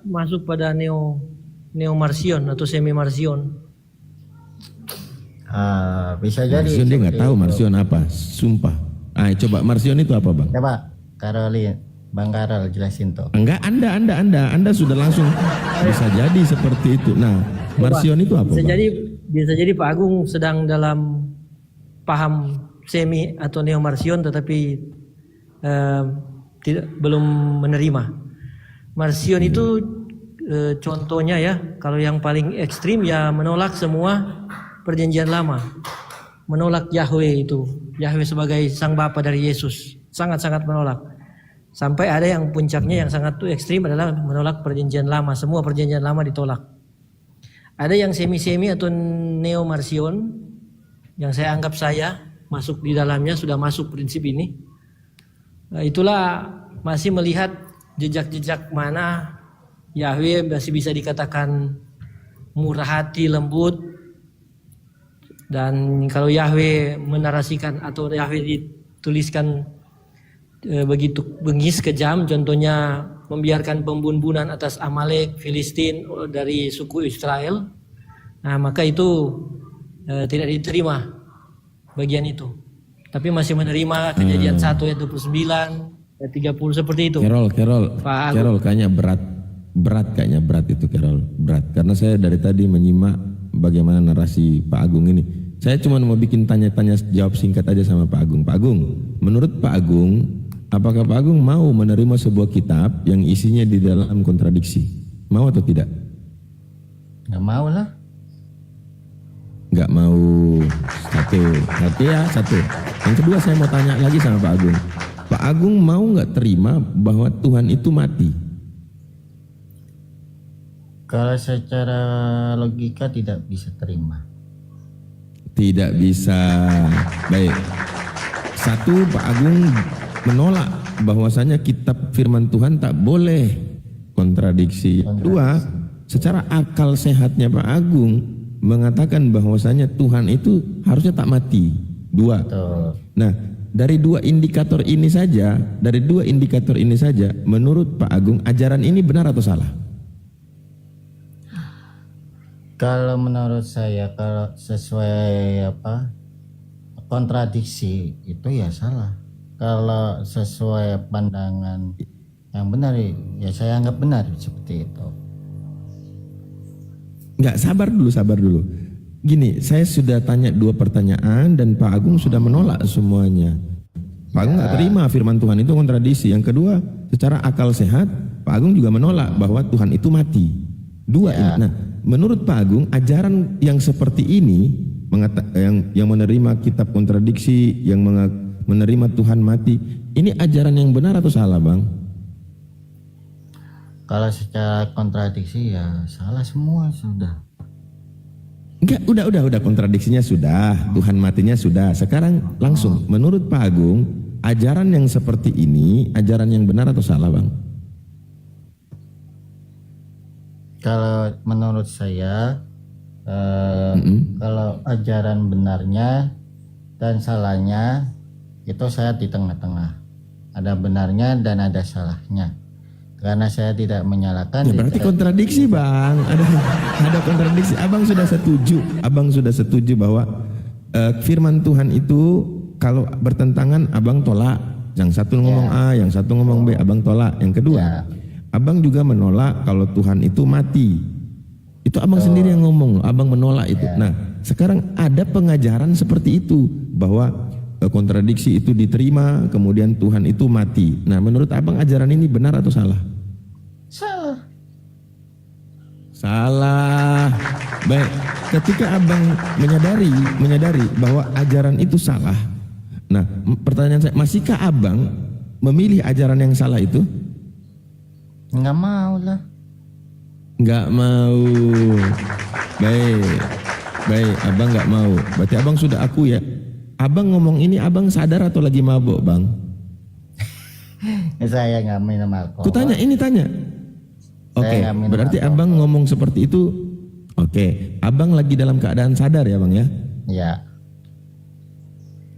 masuk pada neo Marsion atau semi Marsion? Bisa jadi. Marsion dia nggak seperti tahu itu. Marsion apa, sumpah. Coba Marsion itu apa bang? Coba Bang Karol jelasin tuh. Enggak, Anda sudah langsung bisa jadi seperti itu. Nah, Marsion itu apa? Bang? Bisa jadi Pak Agung sedang dalam paham semi atau neo Marsion tetapi belum menerima. Marsion itu contohnya ya, kalau yang paling ekstrim ya menolak semua perjanjian lama, menolak Yahweh itu, Yahweh sebagai sang bapa dari Yesus, sangat-sangat menolak. Sampai ada yang puncaknya yang sangat ekstrim adalah menolak perjanjian lama, semua perjanjian lama ditolak. Ada yang semi-semi atau neo Marsion yang saya anggap saya masuk di dalamnya, sudah masuk prinsip ini. Nah, itulah masih melihat jejak-jejak mana Yahweh masih bisa dikatakan murah hati, lembut. Dan kalau Yahweh menarasikan atau Yahweh dituliskan begitu bengis, kejam, contohnya membiarkan pembunuhan atas Amalek, Filistin dari suku Israel, nah maka itu tidak diterima bagian itu. Tapi masih menerima Kejadian 1 ayat 29, ayat 30 seperti itu. Carol kayaknya berat itu Carol, berat. Karena saya dari tadi menyimak bagaimana narasi Pak Agung ini. Saya cuma mau bikin tanya-tanya jawab singkat aja sama Pak Agung. Pak Agung, menurut Pak Agung, apakah Pak Agung mau menerima sebuah kitab yang isinya di dalam kontradiksi? Mau atau tidak? Nggak mau lah. Nggak mau. Satu. Yang kedua saya mau tanya lagi sama Pak Agung. Pak Agung mau nggak terima bahwa Tuhan itu mati? Kalau secara logika tidak bisa terima. Tidak bisa. Baik. Satu, Pak Agung menolak bahwasanya kitab firman Tuhan tak boleh kontradiksi. Dua, secara akal sehatnya Pak Agung mengatakan bahwasanya Tuhan itu harusnya tak mati. Dua. Nah, dari dua indikator ini saja, menurut Pak Agung ajaran ini benar atau salah? Kalau menurut saya, kalau sesuai kontradiksi itu ya salah. Kalau sesuai pandangan yang benar ya saya anggap benar seperti itu. Enggak, sabar dulu. Gini, saya sudah tanya 2 pertanyaan dan Pak Agung sudah menolak semuanya. Pak Agung nggak terima firman Tuhan itu kontradiksi. Yang kedua, secara akal sehat Pak Agung juga menolak bahwa Tuhan itu mati. Dua ini. Nah, menurut Pak Agung, ajaran yang seperti ini, yang menerima kitab kontradiksi, yang menerima Tuhan mati, ini ajaran yang benar atau salah, Bang? Kalau secara kontradiksi ya salah semua sudah. Enggak, udah kontradiksinya sudah, Tuhan matinya sudah. Sekarang langsung, menurut Pak Agung, ajaran yang seperti ini, ajaran yang benar atau salah, Bang? Kalau menurut saya, kalau ajaran benarnya dan salahnya itu saya di tengah-tengah. Ada benarnya dan ada salahnya. Karena saya tidak menyalahkan. Ya, berarti kontradiksi, Bang. Ada kontradiksi. Abang sudah setuju bahwa firman Tuhan itu kalau bertentangan Abang tolak. Yang satu ngomong A, yang satu ngomong B, Abang tolak. Yang kedua, Abang juga menolak kalau Tuhan itu mati. Itu Abang sendiri yang ngomong, Abang menolak itu. Nah, sekarang ada pengajaran seperti itu bahwa kontradiksi itu diterima, kemudian Tuhan itu mati. Nah, menurut Abang ajaran ini benar atau salah? Salah. Baik, ketika Abang menyadari bahwa ajaran itu salah. Nah, pertanyaan saya, masihkah Abang memilih ajaran yang salah itu? Nggak mau lah. Nggak mau. Baik, Abang nggak mau. Berarti Abang sudah aku ya. Abang ngomong ini Abang sadar atau lagi mabuk, Bang? Saya nggak minum alkohol. Tanya. Oke, berarti Abang ngomong seperti itu. Oke, Abang lagi dalam keadaan sadar ya, Bang ya? Ya.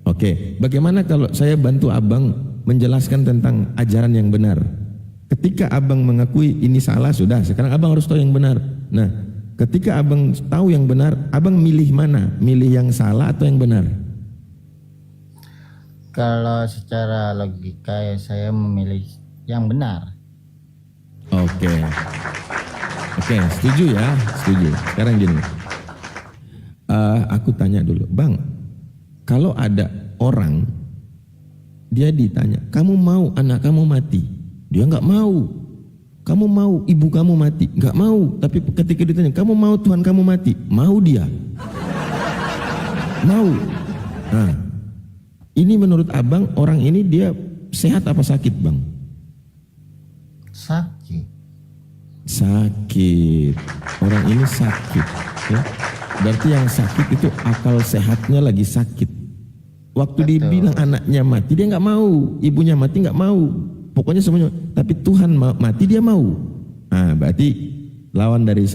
Oke, bagaimana kalau saya bantu Abang menjelaskan tentang ajaran yang benar? Ketika Abang mengakui ini salah, sudah, sekarang Abang harus tahu yang benar. Nah, ketika Abang tahu yang benar, Abang milih mana? Milih yang salah atau yang benar? Kalau secara logika ya saya memilih yang benar. Oke, setuju ya, setuju. Sekarang gini, aku tanya dulu, Bang, kalau ada orang dia ditanya, kamu mau anak kamu mati? Dia nggak mau. Kamu mau ibu kamu mati? Nggak mau. Tapi ketika ditanya, kamu mau Tuhan kamu mati? Mau dia. Mau. Nah, ini menurut Abang, orang ini dia sehat apa sakit, Bang? Sakit. Orang ini sakit. Ya. Berarti yang sakit itu akal sehatnya lagi sakit. Waktu dibilang anaknya mati, dia nggak mau. Ibunya mati nggak mau. Pokoknya semuanya. Tapi Tuhan mati dia mau. Nah, berarti lawan dari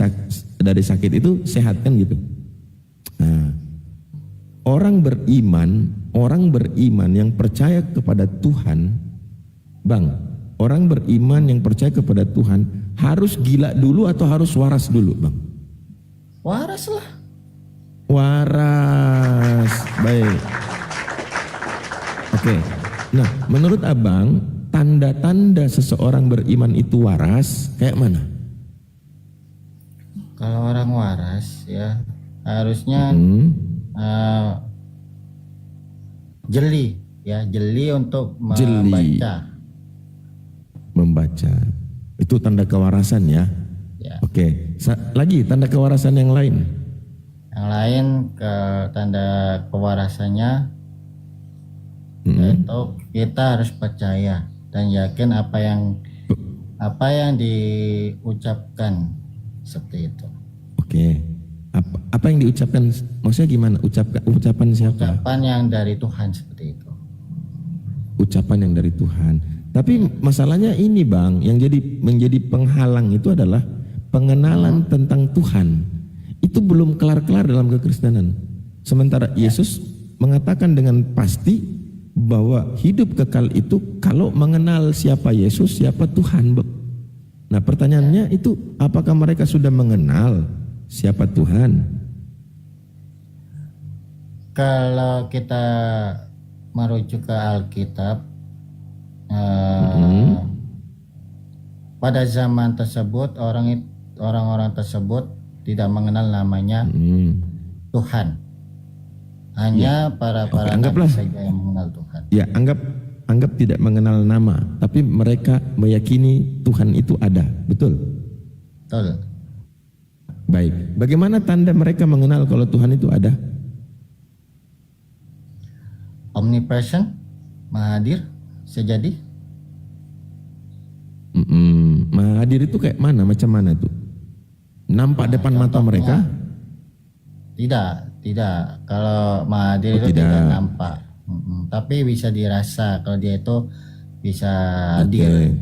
sakit itu sehat kan gitu. Nah, orang beriman yang percaya kepada Tuhan, Bang, orang beriman yang percaya kepada Tuhan harus gila dulu atau harus waras dulu, Bang? Waras lah. Waras. Baik. Oke. Nah, menurut Abang, tanda-tanda seseorang beriman itu waras kayak mana? Kalau orang waras ya harusnya jeli untuk membaca. Itu tanda kewarasan ya. Oke. Lagi tanda kewarasan yang lain. Yang lain tanda kewarasannya yaitu kita harus percaya dan yakin apa yang diucapkan seperti itu. Oke. Apa yang diucapkan? Maksudnya gimana? Ucapan siapa? Ucapan yang dari Tuhan seperti itu. Ucapan yang dari Tuhan. Tapi masalahnya ini, Bang, yang menjadi penghalang itu adalah pengenalan tentang Tuhan. Itu belum kelar-kelar dalam kekristenan. Sementara Yesus mengatakan dengan pasti bahwa hidup kekal itu kalau mengenal siapa Yesus, siapa Tuhan. Nah, pertanyaannya itu apakah mereka sudah mengenal siapa Tuhan? Kalau kita merujuk ke Alkitab, pada zaman tersebut orang-orang tersebut tidak mengenal namanya Tuhan. Hanya para nabi saja yang mengenal Tuhan. Ya, anggap tidak mengenal nama, tapi mereka meyakini Tuhan itu ada, betul? Betul. Baik. Bagaimana tanda mereka mengenal kalau Tuhan itu ada? Omnipresent, maha hadir, sejadi. Maha hadir itu kayak mana? Macam mana itu? Nampak depan mata mereka? Tidak. Kalau maha hadir itu tidak nampak. Tapi bisa dirasa kalau dia itu bisa hadir.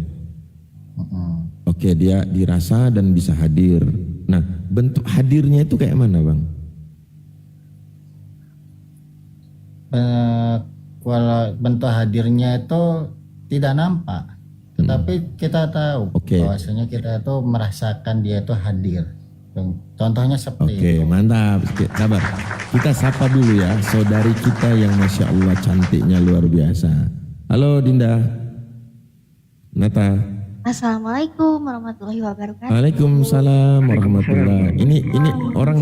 Oke, dia dirasa dan bisa hadir. Nah, bentuk hadirnya itu kayak mana, Bang? Kalau bentuk hadirnya itu tidak nampak, tetapi kita tahu bahwasanya kita itu merasakan dia itu hadir. Contohnya seperti itu. Oke, mantap. Sabar. Kita sapa dulu ya saudari kita yang Masya Allah cantiknya luar biasa. Halo Dinda. Nata. Assalamualaikum warahmatullahi wabarakatuh. Waalaikumsalam warahmatullahi. Ini orang